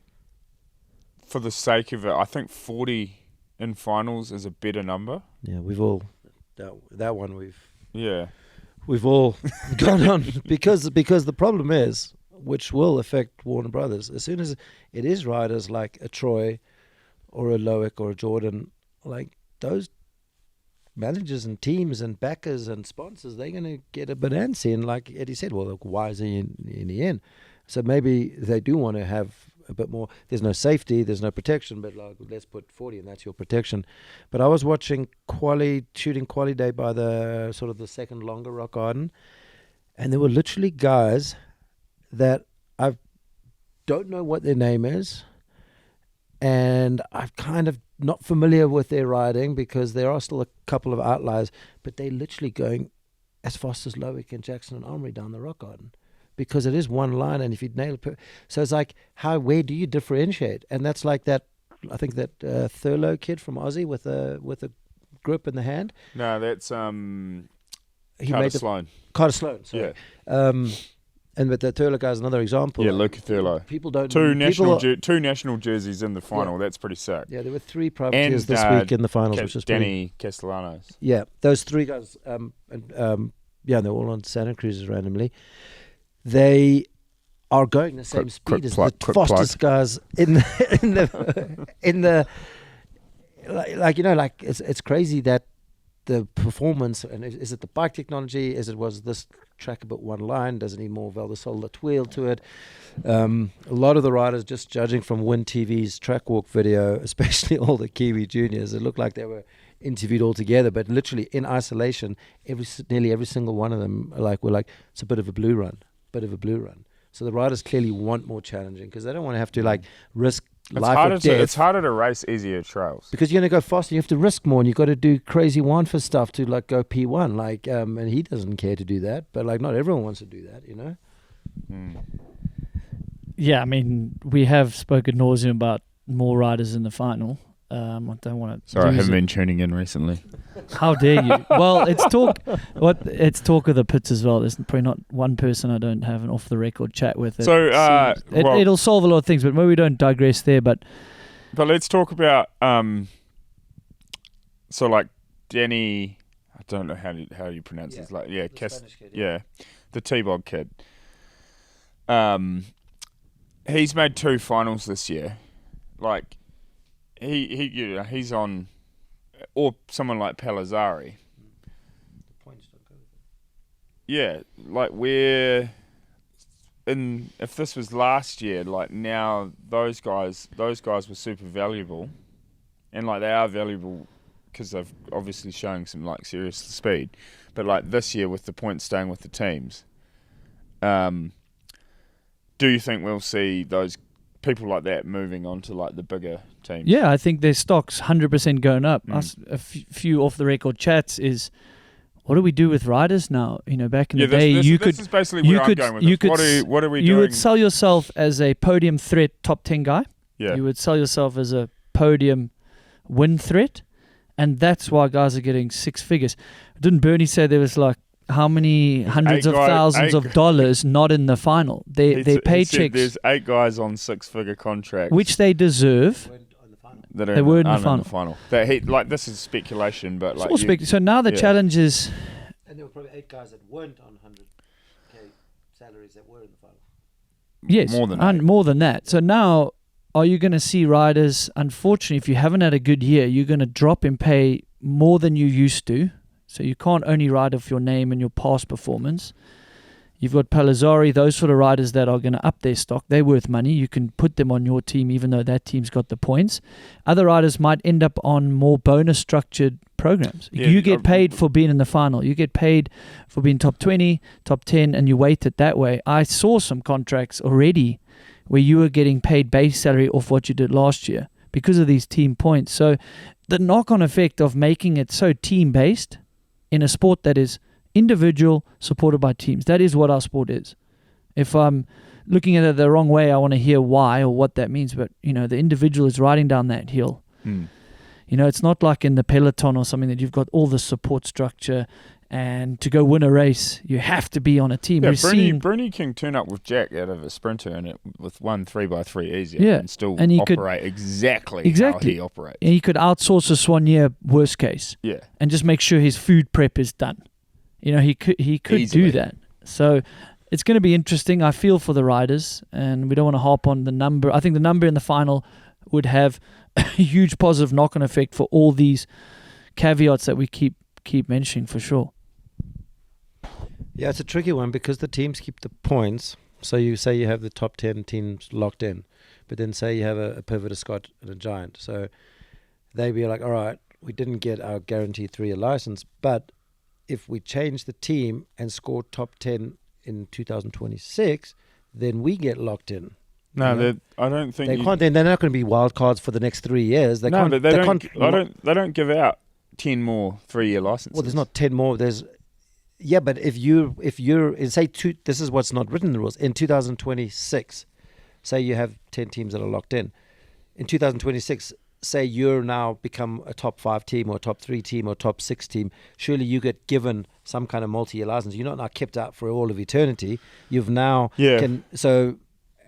for the sake of it, I think 40 in finals is a better number. Yeah, we've all that one we've all gone on because the problem is, which will affect Warner Brothers, as soon as it is riders like a Troy or a Loïc or a Jordan, those managers and teams and backers and sponsors, they're going to get a bit antsy. And like Eddie said, well, why is he in the end? So maybe they do want to have a bit more. There's no safety, there's no protection, but let's put 40 and that's your protection. But I was watching shooting quali day by the sort of the second longer rock garden, and there were literally guys that I don't know what their name is, and I'm kind of not familiar with their riding because there are still a couple of outliers, but they're literally going as fast as Loïc and Jackson and Omri down the rock garden, because it is one line, and if you nail it, so it's where do you differentiate? And that's like that. I think that Thurlow kid from Aussie with a grip in the hand. No, that's Carter Sloan. Carter Sloan. Sorry. Yeah. And but the Thurlow guy's another example. Yeah, Luke Thurlow. People don't. Two national jerseys in the final. Yeah. That's pretty sick. Yeah, there were 3 privateers this week in the finals, which is Danny Castellanos. Yeah, those 3 guys. They're all on Santa Cruz's randomly. They are going the same speed as the fastest guys in the it's crazy that the performance, and is it the bike technology? Was this track about one line? Does it need more Valdesol wheel to it? A lot of the riders, just judging from Win TV's track walk video, especially all the Kiwi juniors, it looked like they were interviewed all together, but literally in isolation, nearly every single one of them were like, it's a bit of a blue run. So the riders clearly want more challenging because they don't want to have to like risk It's life harder or death. it's harder to race easier trails. Because you're going to go faster, you have to risk more, and you've got to do crazy one-for stuff to like go P1. Like, and he doesn't care to do that, but like not everyone wants to do that, you know. Yeah, I mean, we have spoken nauseam about more riders in the final. I don't want to. Sorry, I haven't been tuning in recently. How dare you? Well, it's talk. It's talk of the pits as well. There's probably not one person I don't have an off the record chat with. So, it'll solve a lot of things, but maybe we don't digress there. But let's talk about so like Danny. I don't know how you pronounce it. It's like the T-Bog kid. He's made 2 finals this year. Like he's on, or someone like Palazzari. Yeah, like if this was last year, like now those guys were super valuable, and like they are valuable because they've obviously showing some like serious speed. But like this year with the points staying with the teams, do you think we'll see those people like that moving on to like the bigger teams? Yeah, I think their stock's 100% going up. A few off the record chats is, what do we do with riders now? You know, back in the day, this is basically where I'm going with this. What are we doing? You would sell yourself as a podium threat top 10 guy. Yeah. You would sell yourself as a podium win threat. And that's why guys are getting 6 figures. Didn't Bernie say there was like how many hundreds of thousands of dollars not in the final? Their paychecks. There's 8 guys on 6-figure contracts, which they deserve. They weren't in the final. This is speculation, but like so now the challenge is. And there were probably 8 guys that weren't on 100K salaries that were in the final. Yes, more than that. So now, are you going to see riders? Unfortunately, if you haven't had a good year, you're going to drop in pay more than you used to. So you can't only ride off your name and your past performance. You've got Palazzari, those sort of riders that are going to up their stock. They're worth money. You can put them on your team even though that team's got the points. Other riders might end up on more bonus structured programs. Yeah, you get paid for being in the final. You get paid for being top 20, top 10, and you weight it that way. I saw some contracts already where you were getting paid base salary off what you did last year because of these team points. So the knock-on effect of making it so team-based in a sport that is individual, supported by teams. That is what our sport is. If I'm looking at it the wrong way, I want to hear why or what that means. But, you know, the individual is riding down that hill. You know, it's not like in the peloton or something that you've got all the support structure and to go win a race, you have to be on a team. Yeah, Bruni can turn up with Jack out of a sprinter and it with 1 3x3 easier and still operate exactly how he operates. And he could outsource a Swan worst case. Yeah. And just make sure his food prep is done. You know, he could easily do that. So it's going to be interesting. I feel for the riders, and we don't want to harp on the number. I think the number in the final would have a huge positive knock-on effect for all these caveats that we keep mentioning for sure. Yeah, it's a tricky one because the teams keep the points. So you say you have the top 10 teams locked in, but then say you have a Pivot, a Scott, and a Giant. So they'd be like, all right, we didn't get our guaranteed 3-year license, but if we change the team and score top 10 in 2026, then we get locked in. No, I don't think they can't. Then they're not going to be wild cards for the next 3 years. They don't give out 10 more 3-year licenses. Well, there's not 10 more. But if you're say this is what's not written in the rules. In 2026, say you have 10 teams that are locked in. In 2026. Say you're now become a top 5 team or a top 3 team or top 6 team, surely you get given some kind of multi-year license. You're not now kept out for all of eternity. You've now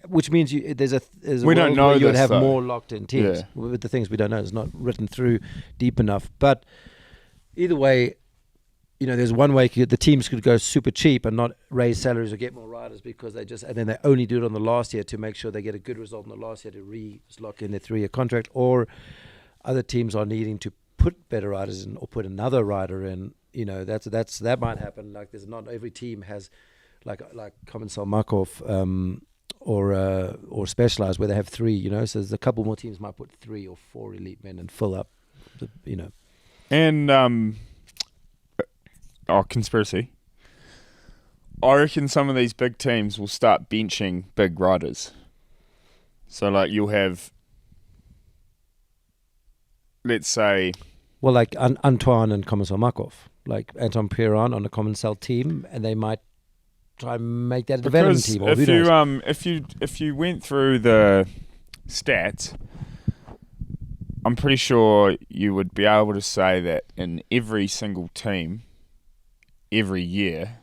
which means there's a we don't know you would have though. more locked in teams. With the things we don't know, it's not written through deep enough. But either way, you know, there's one way the teams could go super cheap and not raise salaries or get more riders because and then they only do it on the last year to make sure they get a good result in the last year to lock in their 3-year contract, or other teams are needing to put better riders in or put another rider in. You know, that might happen. Like there's not every team has like Komensal Markov or Specialized where they have 3. You know, so there's a couple more teams might put 3 or 4 elite men and fill up. You know, and conspiracy. I reckon some of these big teams will start benching big riders. So, like, you'll have, let's say... Well, like Antoine and Komisar Markov, like Anton Piran on the Common Cell team, and they might try and make that a development team. Or if you went through the stats, I'm pretty sure you would be able to say that in every single team, every year,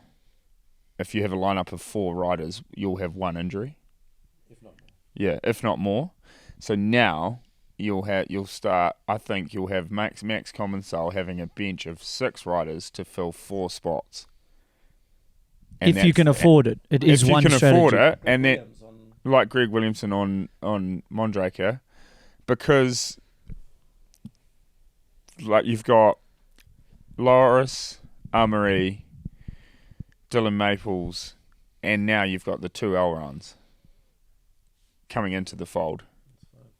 if you have a lineup of 4 riders, you'll have 1 injury. If not more. Yeah, if not more. So now you'll start. I think you'll have Max Commensal having a bench of 6 riders to fill 4 spots. And if you can afford it, it is one strategy. If you can afford it, and that, like Greg Williamson on Mondraker, because like you've got Loris, Amaury, Dylan Maples, and now you've got the 2 Elrons coming into the fold.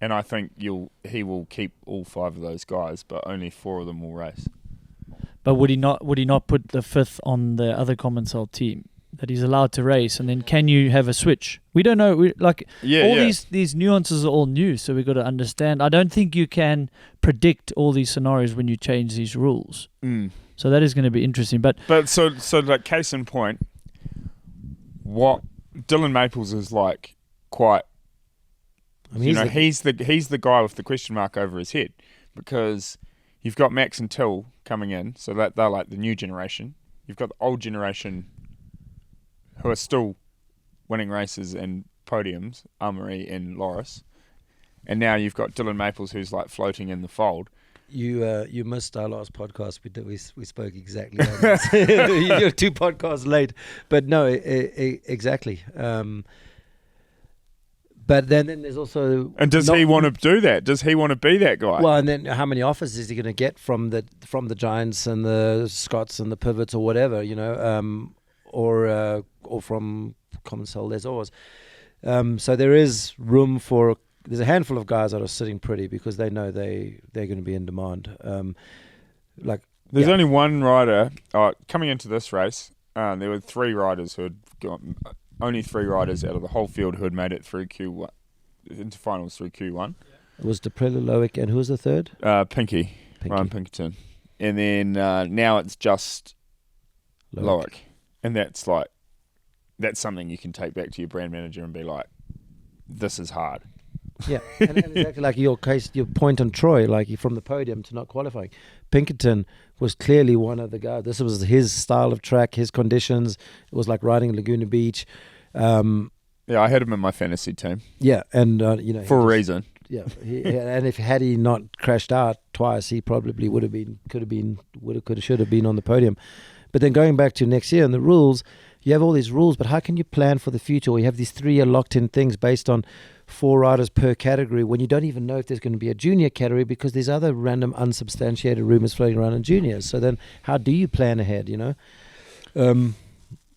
And I think he will keep all 5 of those guys, but only 4 of them will race. But would he not put the 5th on the other Commensal team that he's allowed to race? And then can you have a switch? We don't know. These nuances are all new, so we've got to understand. I don't think you can predict all these scenarios when you change these rules. So that is going to be interesting. But so like case in point, what Dylan Maples is like quite. I mean, he's the guy with the question mark over his head, because you've got Max and Till coming in, so that they're like the new generation. You've got the old generation who are still winning races and podiums, Amaury and Loris, and now you've got Dylan Maples who's like floating in the fold. You missed our last podcast. We spoke exactly on that. You're 2 podcasts late, but no, exactly. But then there's also... And does he want to do that? Does he want to be that guy? Well, and then how many offers is he going to get from the Giants and the Scots and the Pivots or whatever, or from Commensal Les Ors. So there is room for... There's a handful of guys that are sitting pretty because they know they're going to be in demand. There's only one rider coming into this race. There were 3 riders who had got... Only 3 riders out of the whole field who had made it through Q1 into finals through Q1. It was Deprella, Loïc, and who was the third? Pinky. Ryan Pinkerton. And then now it's just Loïc. And that's something you can take back to your brand manager and be like, this is hard. Yeah, and exactly like your point on Troy, like from the podium to not qualifying. Pinkerton was clearly one of the guys. This was his style of track, his conditions. It was like riding Laguna Beach. Yeah, I had him in my fantasy team. Yeah, and for a reason. Yeah, and had he not crashed out twice, he probably should have been on the podium. But then going back to next year and the rules, you have all these rules, but how can you plan for the future? Or you have these 3-year locked-in things based on 4 riders per category when you don't even know if there's going to be a junior category because there's other random unsubstantiated rumors floating around in juniors. So then how do you plan ahead,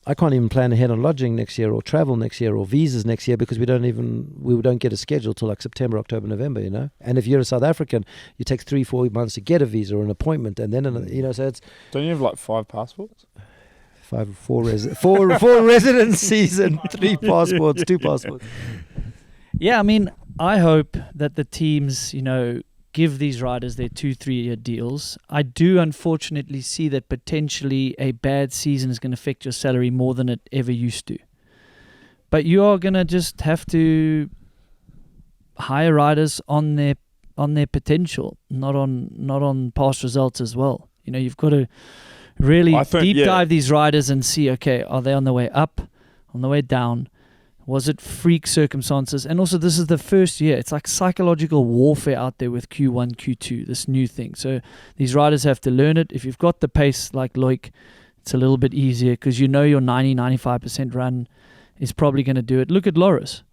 I can't even plan ahead on lodging next year or travel next year or visas next year because we don't get a schedule till like September, October, November, And if you're a South African, you take 3-4 months to get a visa or an appointment and then, so it's... Don't you have like 5 passports? 4 residencies and 3 passports, 2 passports. Yeah, I mean, I hope that the teams, give these riders their 2-3 year deals. I do unfortunately see that potentially a bad season is going to affect your salary more than it ever used to. But you are going to just have to hire riders on their potential, not on past results as well. You've got to really dive these riders and see, okay, are they on the way up, on the way down? Was it freak circumstances? And also, this is the first year. It's like psychological warfare out there with Q1, Q2, this new thing. So these riders have to learn it. If you've got the pace like Loïc, it's a little bit easier because your 90-95% run is probably going to do it. Look at Loris.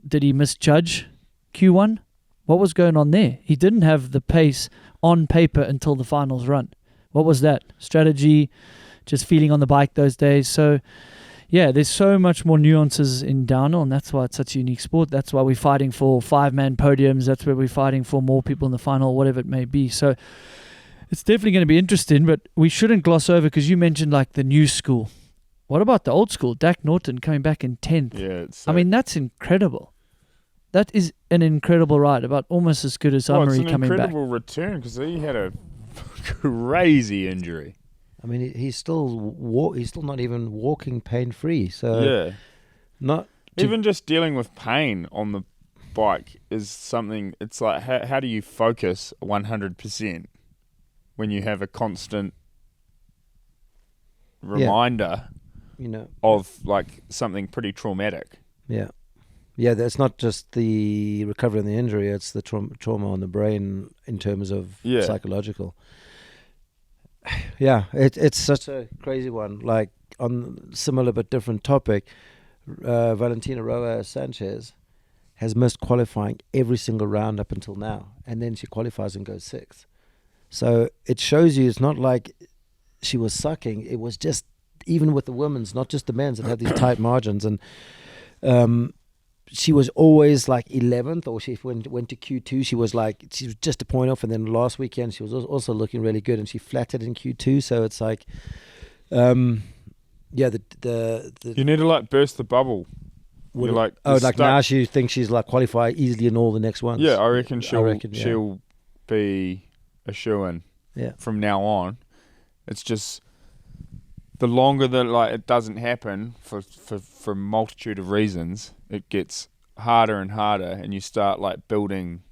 Did he misjudge Q1? What was going on there? He didn't have the pace on paper until the finals run. What was that? Strategy, just feeling on the bike those days. So... yeah, there's so much more nuances in downhill, and that's why it's such a unique sport. That's why we're fighting for 5-man podiums. That's where we're fighting for more people in the final, whatever it may be. So it's definitely going to be interesting, but we shouldn't gloss over, because you mentioned like the new school. What about the old school? Dak Norton coming back in 10th. Yeah, it's I mean, that's incredible. That is an incredible ride, about almost as good as Amari coming back. It's an incredible return because he had a crazy injury. I mean, he's still not even walking pain free. So Yeah. not Even just dealing with pain on the bike is something. It's like, how do you focus 100% when you have a constant reminder of like something pretty traumatic? Yeah, that's not just the recovery and the injury, it's the trauma on the brain in terms of psychological. Yeah, it's such a crazy one. Like, on similar but different topic, Valentina Roa Sanchez has missed qualifying every single round up until now, and then she qualifies and goes 6th. So it shows you it's not like she was sucking. It was just, even with the women's, not just the men's, that had these tight margins. And she was always like 11th, or she went to Q2. She was just a point off, and then last weekend she was also looking really good, and she flattered in Q2. So it's like, the you need to like burst the bubble. You're like, now she thinks she's like qualify easily in all the next ones. Yeah, I reckon she'll be a shoo-in. Yeah. From now on, it's just the longer that it doesn't happen for a multitude of reasons, it gets harder and harder, and you start like building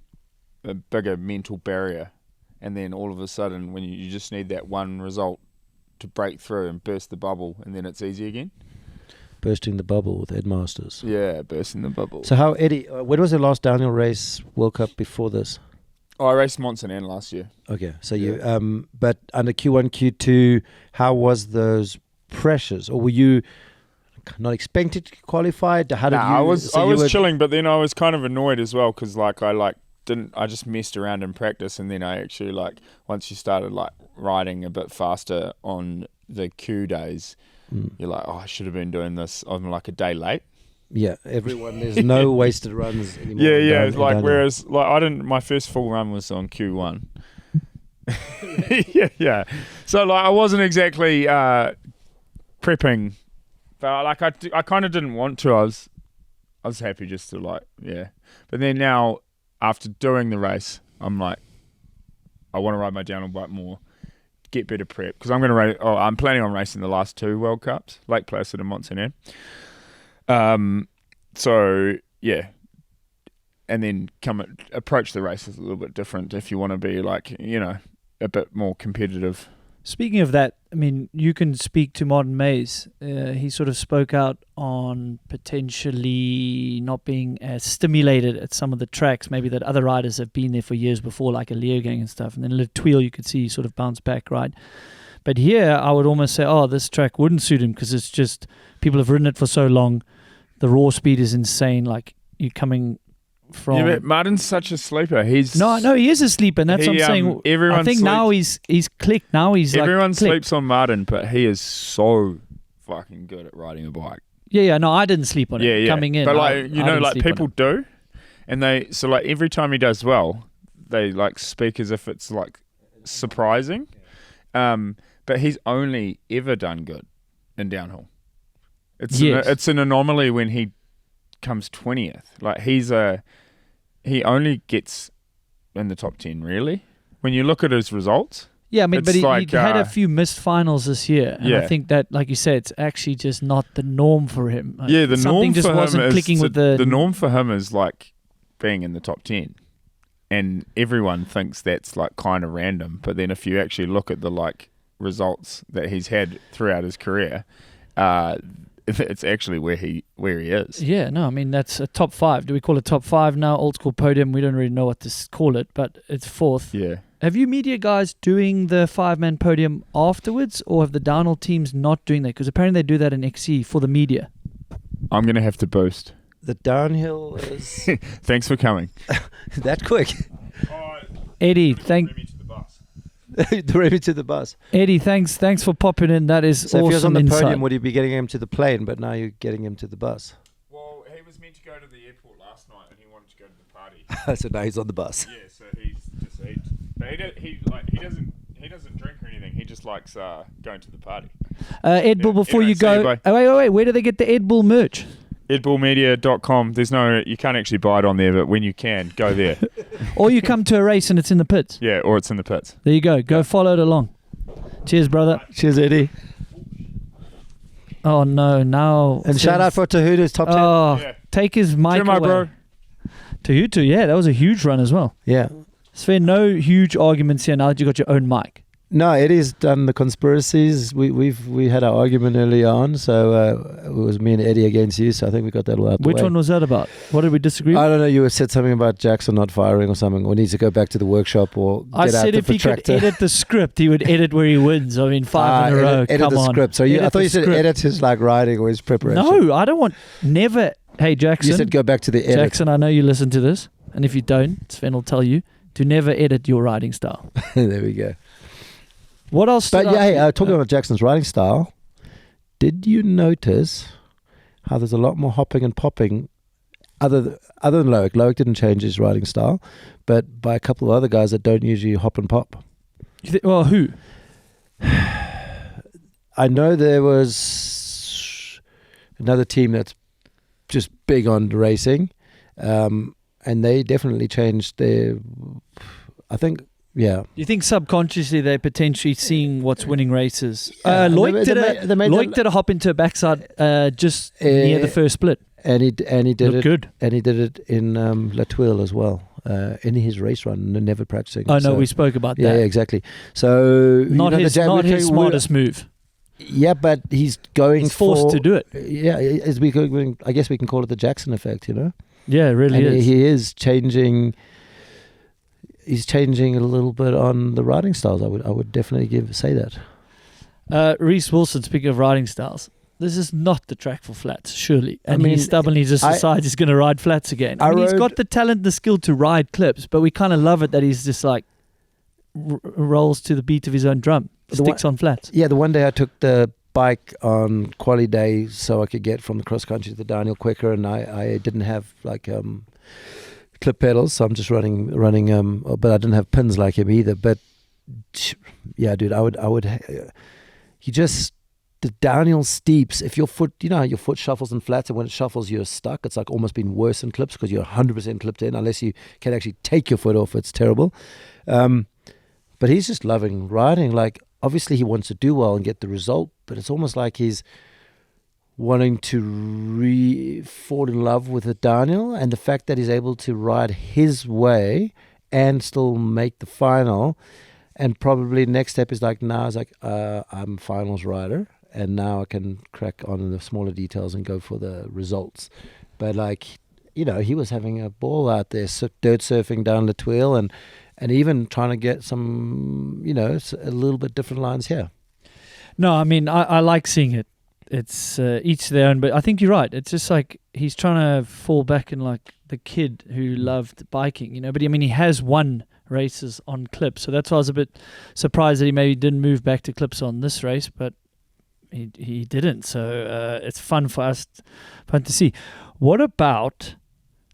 a bigger mental barrier, and then all of a sudden, when you just need that one result to break through and burst the bubble, and then it's easy again. Bursting the bubble with Ed Masters. Yeah, bursting the bubble. So how, Eddie, when was the last downhill race World Cup before this? I raced Montsanan last year. Okay, so you but under Q1, Q2, how was those pressures, or were you not expected to qualify? I was chilling, but then I was kind of annoyed as well because I just messed around in practice, and then I actually once you started riding a bit faster on the Q days, you're like, oh, I should have been doing this on a day late. Yeah, everyone. There's no wasted runs anymore. Yeah. It's whereas I didn't. My first full run was on Q1. yeah. So I wasn't exactly prepping, but I kind of didn't want to. I was happy just to But then now, after doing the race, I'm like, I want to ride my downhill bike more, get better prep, because I'm going to race. Oh, I'm planning on racing the last 2 World Cups, Lake Placid and Montsanan. So yeah, and then approach the races a little bit different if you want to be a bit more competitive. Speaking of that, I mean, you can speak to Martin Mays. He sort of spoke out on potentially not being as stimulated at some of the tracks, maybe that other riders have been there for years before, like a Leogang and stuff. And then Litweel, you could see he sort of bounce back, right? But here, I would almost say, this track wouldn't suit him because it's just, people have ridden it for so long. The raw speed is insane. Like, you're coming from... Yeah, but Martin's such a sleeper. No, he is a sleeper, and that's what I'm saying. I think now he's clicked. Now he's everyone clicked. sleeps on Martin, but he is so fucking good at riding a bike. Yeah. No, I didn't sleep on it coming in. But people do, and every time he does well, they speak as if it's surprising. But he's only ever done good in downhill. It's an anomaly when he comes 20th. He only gets in the top 10, really. When you look at his results. Yeah, I mean, but he had a few missed finals this year. And I think that, like you said, it's actually just not the norm for him. The norm just for wasn't him clicking with the norm for him is being in the top 10. And everyone thinks that's kind of random. But then if you actually look at the results that he's had throughout his career, it's actually where he is. Yeah, no, I mean, that's a top 5. Do we call it top 5 now? Old school podium, we don't really know what to call it, but it's 4th. Yeah. Have you media guys doing the 5-man podium afterwards, or have the downhill teams not doing that? Because apparently they do that in XC for the media. I'm going to have to boost. The downhill is... Thanks for coming. That quick. Eddie, The Remy to the bus. Eddie, thanks for popping in. That is so awesome. If he was on the insight. podium, would you be getting him to the plane? But now you're getting him to the bus. Well, he was meant to go to the airport last night, and he wanted to go to the party. So now he's on the bus. Yeah, so he's just he He doesn't drink or anything. He just likes going to the party. Ed Bull, before Anyway, you see go, you, bye. wait. Where do they get the Ed Bull merch? EdBullMedia.com. You can't actually buy it on there, but when you can, go there. Or you come to a race and it's in the pits. Yeah, or it's in the pits. There you go. Go follow it along. Cheers, brother. Cheers, Eddie. Oh no, now. And shout out for Tahutu's top 10. Oh, Yeah. take his mic Cheer, my away. bro. Tahutu, yeah, that was a huge run as well. Yeah. Sven, no huge arguments here now that you got your own mic. No, Eddie's done the conspiracies. We had our argument early on, so it was me and Eddie against you. So I think we got that all out the way. Which one was that about? What did we disagree with? I don't know. You said something about Jackson not firing or something. We need to go back to the workshop or get I out said the if he could protractor. edit the script, he would edit where he wins. I mean, 5 in a row. Edit Come the on. script. So I thought you said edit his like writing or his preparation. No, I don't want. Never. Hey, Jackson. You said go back to the edit. Jackson, I know you listen to this, and if you don't, Sven will tell you to never edit your writing style. There we go. What else? But yeah, hey, talking about Jackson's writing style, did you notice how there's a lot more hopping and popping other than Loïc? Loïc didn't change his writing style, but by a couple of other guys that don't usually hop and pop. Well, who? I know there was another team that's just big on racing, and they definitely changed their, I think. Yeah. You think subconsciously they're potentially seeing what's winning races? Yeah, Loïc they did a hop into a backside just near the first split. And he did Looked it good. And he did it in La Tuile as well, in his race run, never practicing. Oh no, So- we spoke about yeah, that. exactly. So Not his smartest move. Yeah, but he's going. He's forced to do it. Yeah, I guess we can call it the Jackson effect. Yeah, it really and is. he is changing. He's changing a little bit on the riding styles. I would definitely say that. Reese Wilson, speaking of riding styles, this is not the track for flats, surely. And he mean, stubbornly just decides he's going to ride flats again. I mean, he's got the talent, the skill to ride clips, but we kind of love it that he's just like rolls to the beat of his own drum, sticks on flats. Yeah, the one day I took the bike on quali day so I could get from the cross country to the downhill quicker, and I didn't have like clip pedals, so I'm just running, but I didn't have pins like him either. But yeah, dude, I would, you just, the downhill steeps, if your foot, how your foot shuffles in flats, and when it shuffles, you're stuck. It's like almost been worse in clips because you're 100% clipped in, unless you can actually take your foot off. It's terrible. But he's just loving riding. Like, obviously he wants to do well and get the result, but it's almost like he's wanting to fall in love with the downhill, and the fact that he's able to ride his way and still make the final. And probably next step is like, now it's like, I'm a finals rider, and now I can crack on in the smaller details and go for the results. But like, he was having a ball out there, dirt surfing down the Tuile, and even trying to get some, a little bit different lines here. No, I mean, I like seeing it. It's each their own, but I think you're right. It's just like he's trying to fall back in like the kid who loved biking, But I mean, he has won races on clips, so that's why I was a bit surprised that he maybe didn't move back to clips on this race, but he didn't. So it's fun to see. What about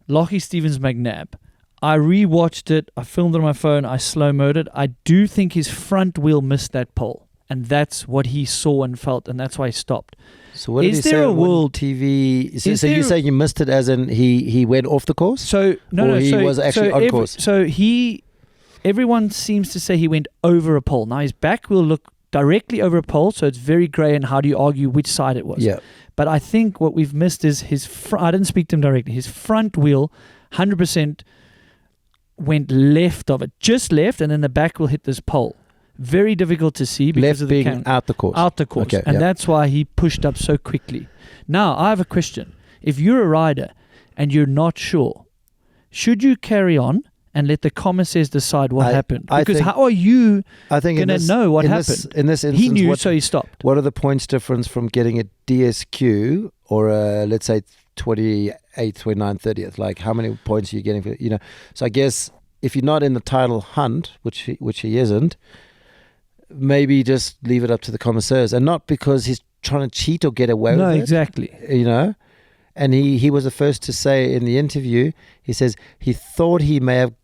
Lockie Stevens McNabb? I rewatched it. I filmed it on my phone. I slow-moed it. I do think his front wheel missed that pole. And that's what he saw and felt, and that's why he stopped. So what did Is he there say a on world TV? So there- you saying you missed it as in he went off the course? So he was actually on course? So everyone seems to say he went over a pole. Now his back wheel looked directly over a pole, so it's very grey. And how do you argue which side it was? Yeah. But I think what we've missed is I didn't speak to him directly. His front wheel, 100% went left of it, just left, and then the back wheel hit this pole. Very difficult to see because Left of the being out the course. Out the course. Okay, and yeah. that's why he pushed up so quickly. Now, I have a question. If you're a rider and you're not sure, should you carry on and let the commissars decide what happened? Because how are you going to know what happened? In this instance, He knew, so he stopped. What are the points difference from getting a DSQ or a, let's say, 28th, 29th, 30th? Like, how many points are you getting for, So I guess if you're not in the title hunt, which he isn't, maybe just leave it up to the commissaires, and not because he's trying to cheat or get away with it. No, exactly. And he was the first to say in the interview, he says he thought he may have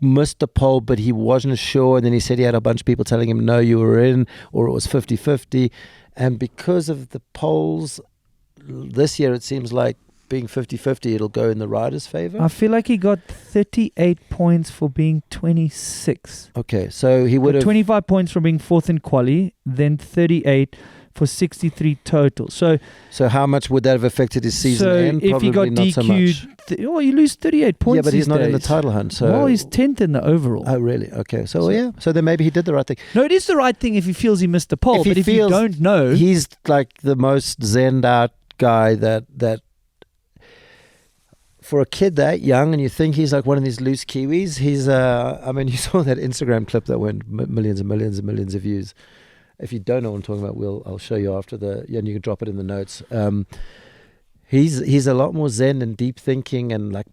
missed the poll, but he wasn't sure. And then he said he had a bunch of people telling him, no, you were in, or it was 50-50. And because of the polls this year, it seems like being 50-50, it'll go in the rider's favor. I feel like he got 38 points for being 26. Okay, so he would have 25 points for being fourth in quali, then 38 for 63 total. So how much would that have affected his season end? if he got not so much. DQ'd, you lose 38 points. Yeah, but he's these not in the days. title hunt. So Well, he's 10th in the overall. Oh, really? Okay. So yeah. So then maybe he did the right thing. No, it is the right thing if he feels he missed the poll. If he But if you feels don't know, He's like the most zenned out guy that for a kid that young, and you think he's like one of these loose Kiwis. He's I mean, you saw that Instagram clip that went millions and millions and millions of views. If you don't know what I'm talking about, I'll show you after and you can drop it in the notes. He's a lot more zen and deep thinking and like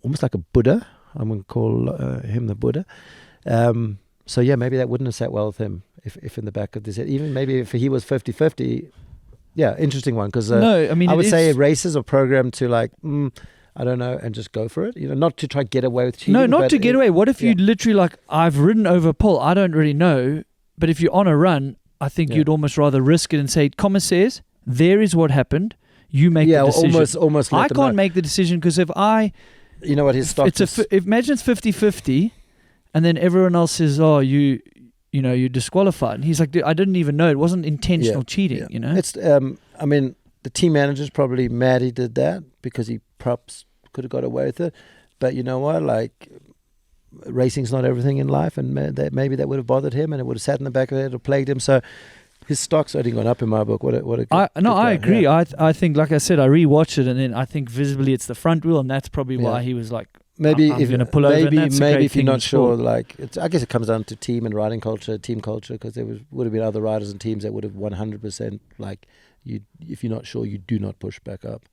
almost like a Buddha. I'm going to call him the Buddha. So yeah, maybe that wouldn't have sat well with him if in the back of this head. Even maybe if he was 50-50. Yeah, interesting one because no, I mean, I would say races are programmed to like, I don't know, and just go for it. You know, not to try to get away with cheating. No, not to get away. What if you literally like, I've ridden over a pole, I don't really know, but if you're on a run, I think you'd almost rather risk it and say, commissaires, there is what happened. You make the decision. Almost. I can't make the decision because if I... You know what his stock is? Imagine it's 50-50 and then everyone else says, oh, you're disqualified. And he's like, I didn't even know. It wasn't intentional cheating, you know? It's, I mean, the team manager's probably mad he did that because he perhaps could have got away with it. But you know what? Like... Racing's not everything in life, and maybe that would have bothered him, and it would have sat in the back of his head or plagued him. So his stock's only gone up in my book. What a good I agree. Yeah. I think, like I said, I rewatched it, and then I think visibly it's the front wheel, and that's probably why he was like, maybe I'm going to pull over. And that's maybe if you're not sure, sport. like I guess it comes down to team and riding culture, team culture, because there would have been other riders and teams that would have 100% like you. If you're not sure, you do not push back up,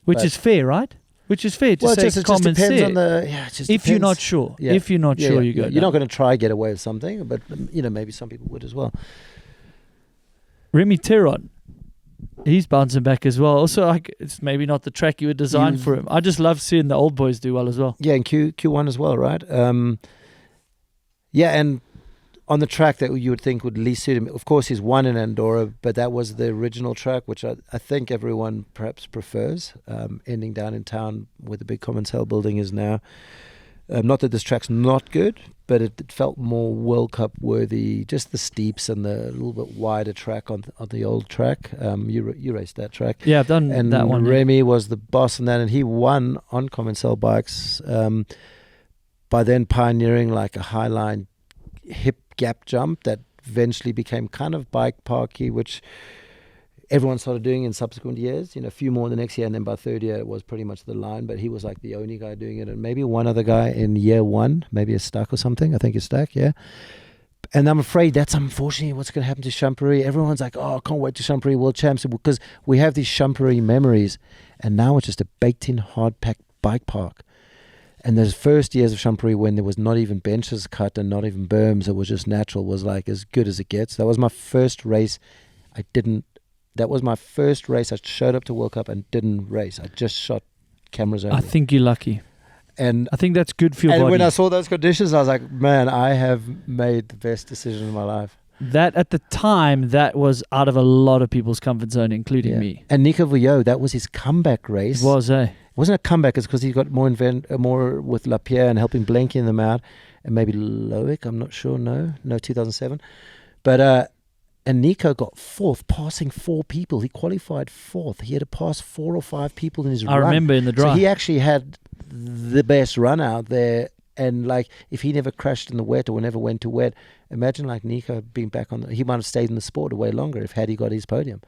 which is fair, right? Which is fair to say. It just depends on the. Yeah, it just if depends. you're not sure, if you're not sure, you go. You're not going to try get away with something, but maybe some people would as well. Remy Teron, he's bouncing back as well. Also, like it's maybe not the track you were designed for him. I just love seeing the old boys do well as well. Yeah, and Q1 as well, right? Yeah, and on the track that you would think would least suit him. Of course, he's won in Andorra, but that was the original track, which I think everyone perhaps prefers, ending down in town where the big Commons Hell building is now. Not that this track's not good, but it felt more World Cup worthy, just the steeps and the little bit wider track on the old track. You raced that track. Yeah, I've done that one. And Remy was the boss in that, and he won on Commons Hell bikes by then pioneering like a highline hip gap jump that eventually became kind of bike parky, which everyone started doing in subsequent years. A few more the next year, and then by third year it was pretty much the line. But he was like the only guy doing it, and maybe one other guy in year one, maybe a Stack or something. I think it's Stack, yeah. And I'm afraid that's unfortunately what's going to happen to Champery. Everyone's like, oh, I can't wait to Champery World Champs, because we have these Champery memories, and now it's just a baked-in, hard-packed bike park. And those first years of Champery, when there was not even benches cut and not even berms, it was just natural, was like as good as it gets. That was my first race. That was my first race. I showed up to World Cup and didn't race. I just shot cameras only. I think you're lucky. And I think that's good for your body. And when I saw those conditions, I was like, man, I have made the best decision in my life. That at the time, that was out of a lot of people's comfort zone, including me. And Nico Vuillot, that was his comeback race. It was, It wasn't a comeback. It's because he got more with Lapierre and helping blanking them out, and maybe Loïc. I'm not sure. No, 2007. But and Nico got fourth, passing 4 people. He qualified fourth. He had to pass 4 or 5 people in his run. I remember in the drive. So he actually had the best run out there. And like, if he never crashed in the wet or never went to wet, imagine like Nico being back on. He might have stayed in the sport way longer if had he got his podium.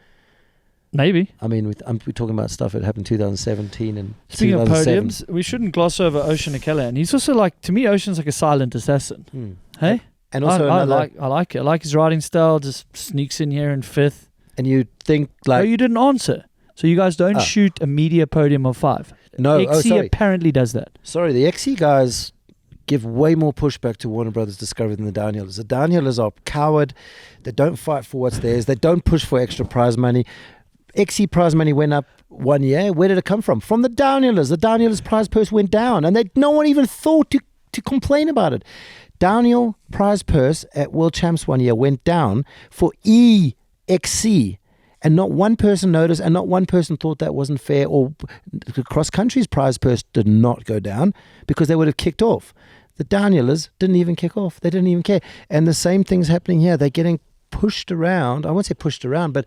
Maybe. I mean, we're talking about stuff that happened in 2017 and Speaking of podiums, we shouldn't gloss over Ocean Akella. And he's also like, to me, Ocean's like a silent assassin. Hey? And also I like it. I like his riding style, just sneaks in here in 5th. And you think like... No, you didn't answer. So you guys don't shoot a media podium of 5. No, XC apparently does that. Sorry, the XC guys give way more pushback to Warner Brothers Discovery than the downhillers. The downhillers are coward. They don't fight for what's theirs. They don't push for extra prize money. XC prize money went up one year. Where did it come from? From the downhillers. The downhillers prize purse went down, and no one even thought to to complain about it. Downhill prize purse at World Champs one year went down for EXC. And not one person noticed, and not one person thought that wasn't fair, or the cross country's prize purse did not go down because they would have kicked off. The downhillers didn't even kick off. They didn't even care. And the same thing's happening here. They're getting pushed around. I won't say pushed around, but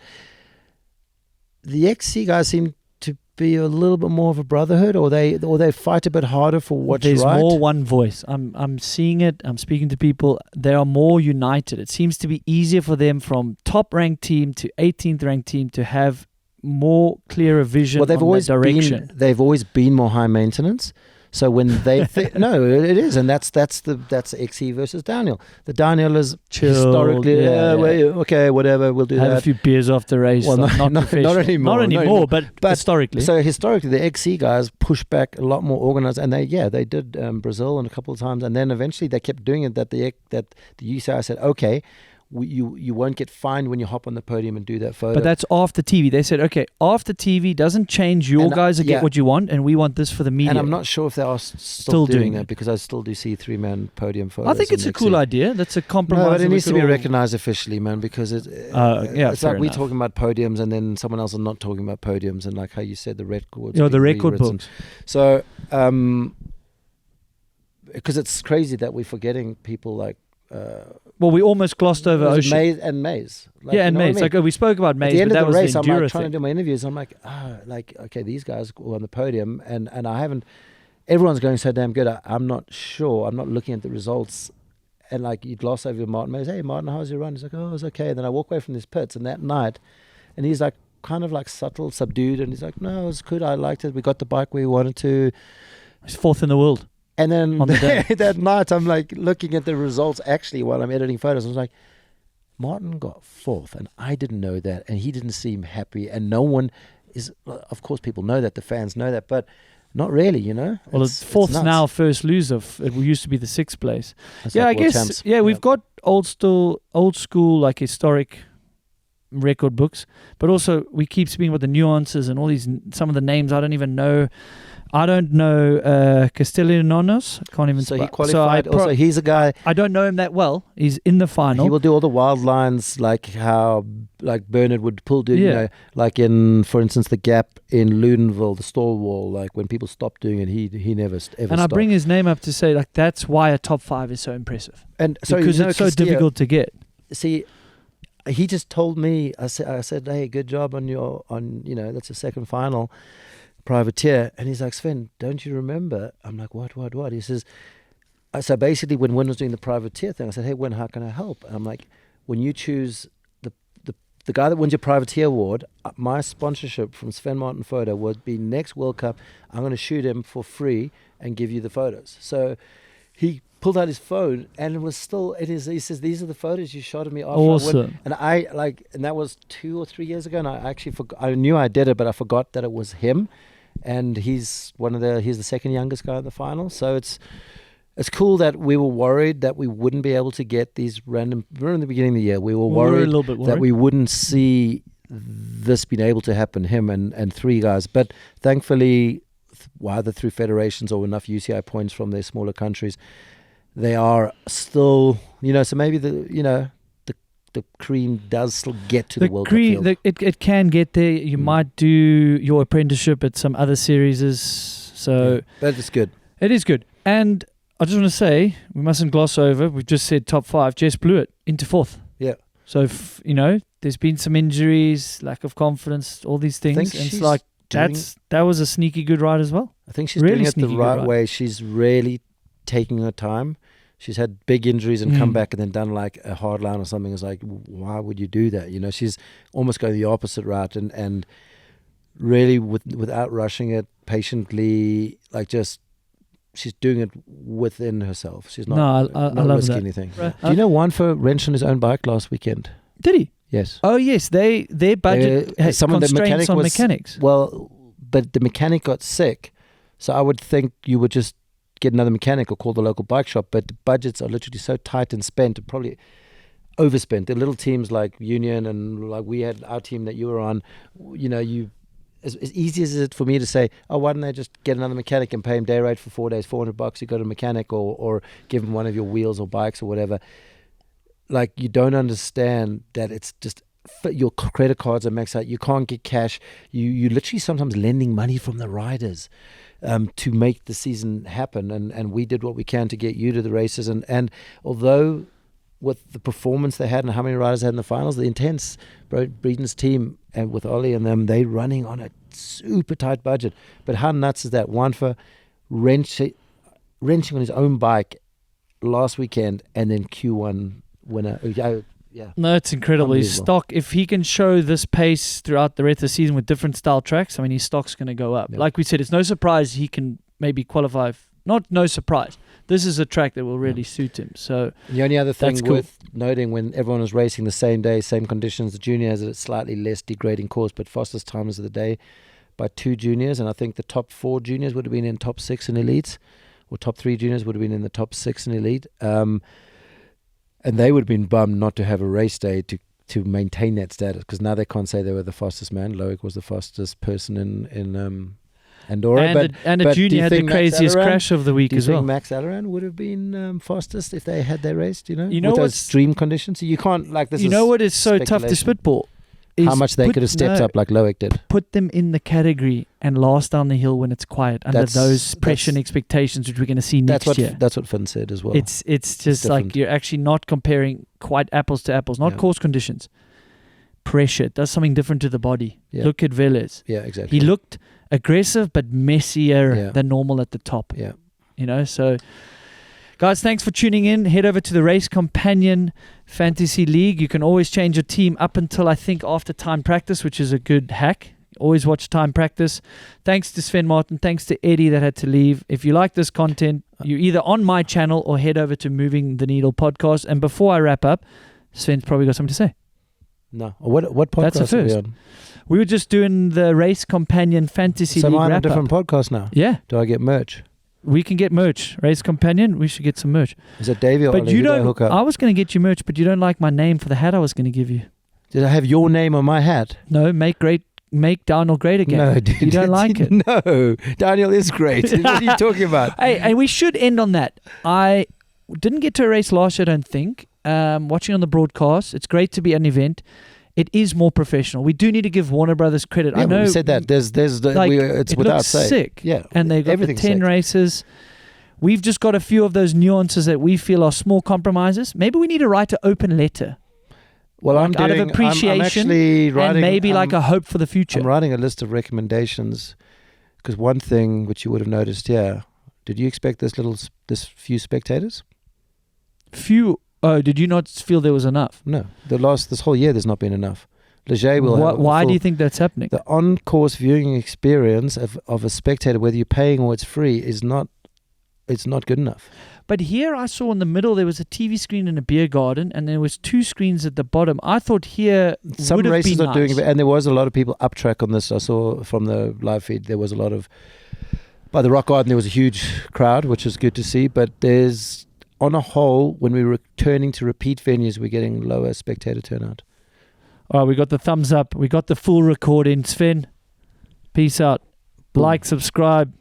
the XC guys seem to be a little bit more of a brotherhood, or they fight a bit harder for what's There's right. more one voice. I'm seeing it. I'm speaking to people. They are more united. It seems to be easier for them from top ranked team to 18th ranked team to have more clearer vision Well, they've on always the direction. they've always been more high maintenance. So when they no, it is, and that's XC versus downhill. The downhill is Chilled, historically, yeah. well, okay, whatever, we'll do Have that. a few beers after the race. Well, not not professional. anymore. Not anymore, but historically. So historically, the XC guys pushed back a lot more organized, and they did Brazil and a couple of times, and then eventually they kept doing it. That the UCI said, okay, you won't get fined when you hop on the podium and do that photo. But that's after TV. They said, okay, after TV doesn't change your guys to get what you want, and we want this for the media. And I'm not sure if they are still doing that, because I still do see 3-man podium photos. I think it's a cool idea. That's a compromise. No, but it needs to be recognized officially, man, because it's like we're talking about podiums and then someone else is not talking about podiums, and like how you said, the records. Yeah, the record books. So, because it's crazy that we're forgetting people like. Well, we almost glossed over Ocean. Maze and Maze. Like, and Maze. I mean? Like, we spoke about Maze, at the end but of that the was race, the I'm Enduro like trying to thing. do my interviews. I'm like, okay, these guys were on the podium, and I haven't. Everyone's going so damn good. I'm not sure. I'm not looking at the results, and like you gloss over Martin Maze. Hey, Martin, how's your run? He's like, oh, it's okay. And then I walk away from these pits, and that night, and he's like, kind of like subtle, subdued, and he's like, no, it was good. I liked it. We got the bike where we wanted to. He's fourth in the world. And then that night, I'm like looking at the results actually while I'm editing photos. I was like, Martin got fourth, and I didn't know that, and he didn't seem happy, and no one is. Of course, people know that, the fans know that, but not really, you know. Well, it's fourth now, first loser. It used to be the sixth place. That's yeah, like I guess. Champs. Yeah, we've got old school, like historic record books, but also we keep speaking about the nuances and all these. Some of the names I don't even know. I don't know Castellanos. I can't even. So he qualified. Also, he's a guy. I don't know him that well. He's in the final. He will do all the wild lines, like how Bernard would do. Yeah. You know, like in, for instance, the gap in Ludenville, the stall wall. Like when people stopped doing it, he never ever stopped. And I bring his name up to say, like, that's why a top 5 is so impressive. And so because it's so difficult to get. See, he just told me. I said, hey, good job on that's a second final. Privateer. And he's like, Sven, don't you remember? I'm like, what? He says, so basically when Win was doing the privateer thing, I said, hey, Win, how can I help? And I'm like, when you choose the guy that wins your privateer award, my sponsorship from Sven Martin Photo would be next World Cup, I'm going to shoot him for free and give you the photos. So he pulled out his phone, and it was still, he says, these are the photos you shot of me after awesome. I won. And that was 2 or 3 years ago, and I actually I knew I did it, but I forgot that it was him. And he's the second youngest guy in the final. So it's cool that we were worried that we wouldn't be able to get these random. Remember in the beginning of the year, we were worried, that we wouldn't see this being able to happen, him and 3 guys. But thankfully, either through federations or enough UCI points from their smaller countries, they are still, so maybe the cream does still get to the World Cup field. It can get there. You might do your apprenticeship at some other series. So but it's good. It is good. And I just want to say, we mustn't gloss over, we've just said top 5. Jess blew it into 4th. Yeah. So, there's been some injuries, lack of confidence, all these things. And it's like, that was a sneaky good ride as well. I think she's really doing it the right way. She's really taking her time. She's had big injuries and come back and then done like a hard line or something. It's like, why would you do that? She's almost going the opposite route and really without rushing it, patiently, like just she's doing it within herself. She's not, I not love risking that. anything. Do you know Juanfer wrenched on his own bike last weekend? Did he? Yes. Oh, yes. Their budget has some of the constraints on mechanics. Well, but the mechanic got sick. So I would think you would just get another mechanic or call the local bike shop, but the budgets are literally so tight and spent, probably overspent. The little teams like Union and like we had our team that you were on, as easy as it is for me to say, oh, why don't they just get another mechanic and pay him day rate for 4 days, $400, you got a mechanic, or give him one of your wheels or bikes or whatever. Like, you don't understand that it's just your credit cards are maxed out. You can't get cash. You literally sometimes lending money from the riders to make the season happen. And we did what we can to get you to the races. And although with the performance they had and how many riders they had in the finals, the intense Breeden's team and with Ollie and them, they running on a super tight budget. But how nuts is that? Wanfa wrenching on his own bike last weekend, and then Q1 winner. Yeah. No, it's incredible. His stock, if he can show this pace throughout the rest of the season with different style tracks, I mean, his stock's going to go up. Yep. Like we said, it's no surprise he can maybe qualify. Not no surprise. This is a track that will really suit him. So the only other thing cool. worth noting, when everyone was racing the same day, same conditions, the junior has a slightly less degrading course, but fastest timers of the day by 2 juniors, and I think the top 4 juniors would have been in top 6 in elites, or top 3 juniors would have been in the top 6 in elite. And they would have been bummed not to have a race day to maintain that status, because now they can't say they were the fastest man. Loïc was the fastest person in Andorra. And a junior had the craziest crash of the week as well. Do you think Max Alleran would have been fastest if they had their race? You know with those dream conditions? So you can't, like, this. You know what is so tough to spitball? How much they could have stepped up like Loïc did. Put them in the category and last down the hill when it's quiet under those pressure and expectations, which we're going to see next year. That's what Finn said as well. It's just like you're actually not comparing quite apples to apples, not course conditions. Pressure. It does something different to the body. Yeah. Look at Velez. Yeah, exactly. He looked aggressive but messier than normal at the top. Yeah. So guys, thanks for tuning in. Head over to the Race Companion Fantasy League. You can always change your team up until, I think, after time practice, which is a good hack. Always watch time practice. Thanks to Sven Martin. Thanks to Eddie that had to leave. If you like this content, you're either on my channel or head over to Moving the Needle podcast. And before I wrap up, Sven's probably got something to say. No. What podcast That's the first. are we on? We were just doing the Race Companion Fantasy So League am I on a wrap-up. different podcast now? Yeah. Do I get merch? We can get merch. Race Companion, we should get some merch. Is it Davey or But Ollie? you Who do I don't. hook up? I was going to get you merch, but you don't like my name for the hat I was going to give you. Did I have your name on my hat? No, make Daniel great again. No, dude. You don't like it. No, Daniel is great. What are you talking about? Hey, and we should end on that. I didn't get to a race last year, I don't think. Watching on the broadcast, it's great to be at an event. It is more professional. We do need to give Warner Brothers credit. Yeah, I know we said that. It's it without looks say. sick. Yeah, and they've got the everything's 10 sick. races. We've just got a few of those nuances that we feel are small compromises. Maybe we need to write an open letter. Well, like out of appreciation, I'm actually writing, and maybe like a hope for the future. I'm writing a list of recommendations, because one thing which you would have noticed here, did you expect this few spectators? Few. Oh, did you not feel there was enough? No, this whole year there's not been enough. Leger will have why do you think that's happening? The on-course viewing experience of a spectator, whether you're paying or it's free, it's not good enough. But here I saw in the middle there was a TV screen and a beer garden, and there was 2 screens at the bottom. I thought here some would have races been are doing nice. it, and there was a lot of people up track on this. I saw from the live feed there was a lot of, by the rock garden there was a huge crowd, which is good to see. But there's, on a whole, when we're returning to repeat venues, we're getting lower spectator turnout. All right, we got the thumbs up. We got the full recording. Sven, peace out. Boom. Like, subscribe,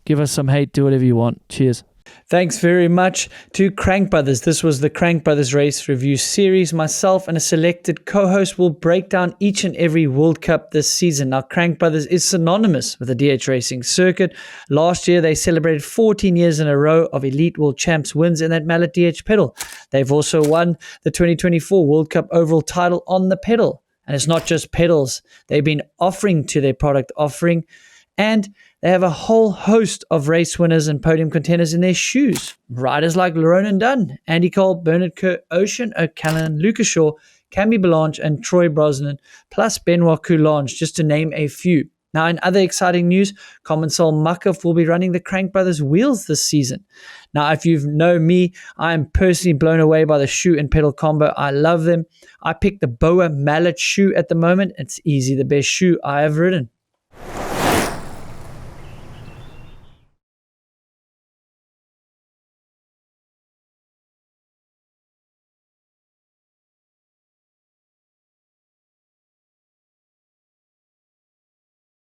give us some hate, do whatever you want. Cheers. Thanks very much to Crank Brothers. This was the Crank Brothers Race Review Series. Myself and a selected co-host will break down each and every World Cup this season. Now, Crank Brothers is synonymous with the DH racing circuit. Last year, they celebrated 14 years in a row of Elite World Champs wins in that Mallet DH pedal. They've also won the 2024 World Cup overall title on the pedal. And it's not just pedals. They've been offering to their product offering, and they have a whole host of race winners and podium contenders in their shoes. Riders like Ronan Dunn, Andy Cole, Bernard Kerr, Ocean O'Callaghan, Lucas Shaw, Cammy Belange, and Troy Brosnan, plus Benoit Coulange, just to name a few. Now, in other exciting news, Commensal Muckhoff will be running the Crank Brothers wheels this season. Now, if you know me, I am personally blown away by the shoe and pedal combo. I love them. I picked the Boa Mallet shoe at the moment. It's easy the best shoe I have ridden.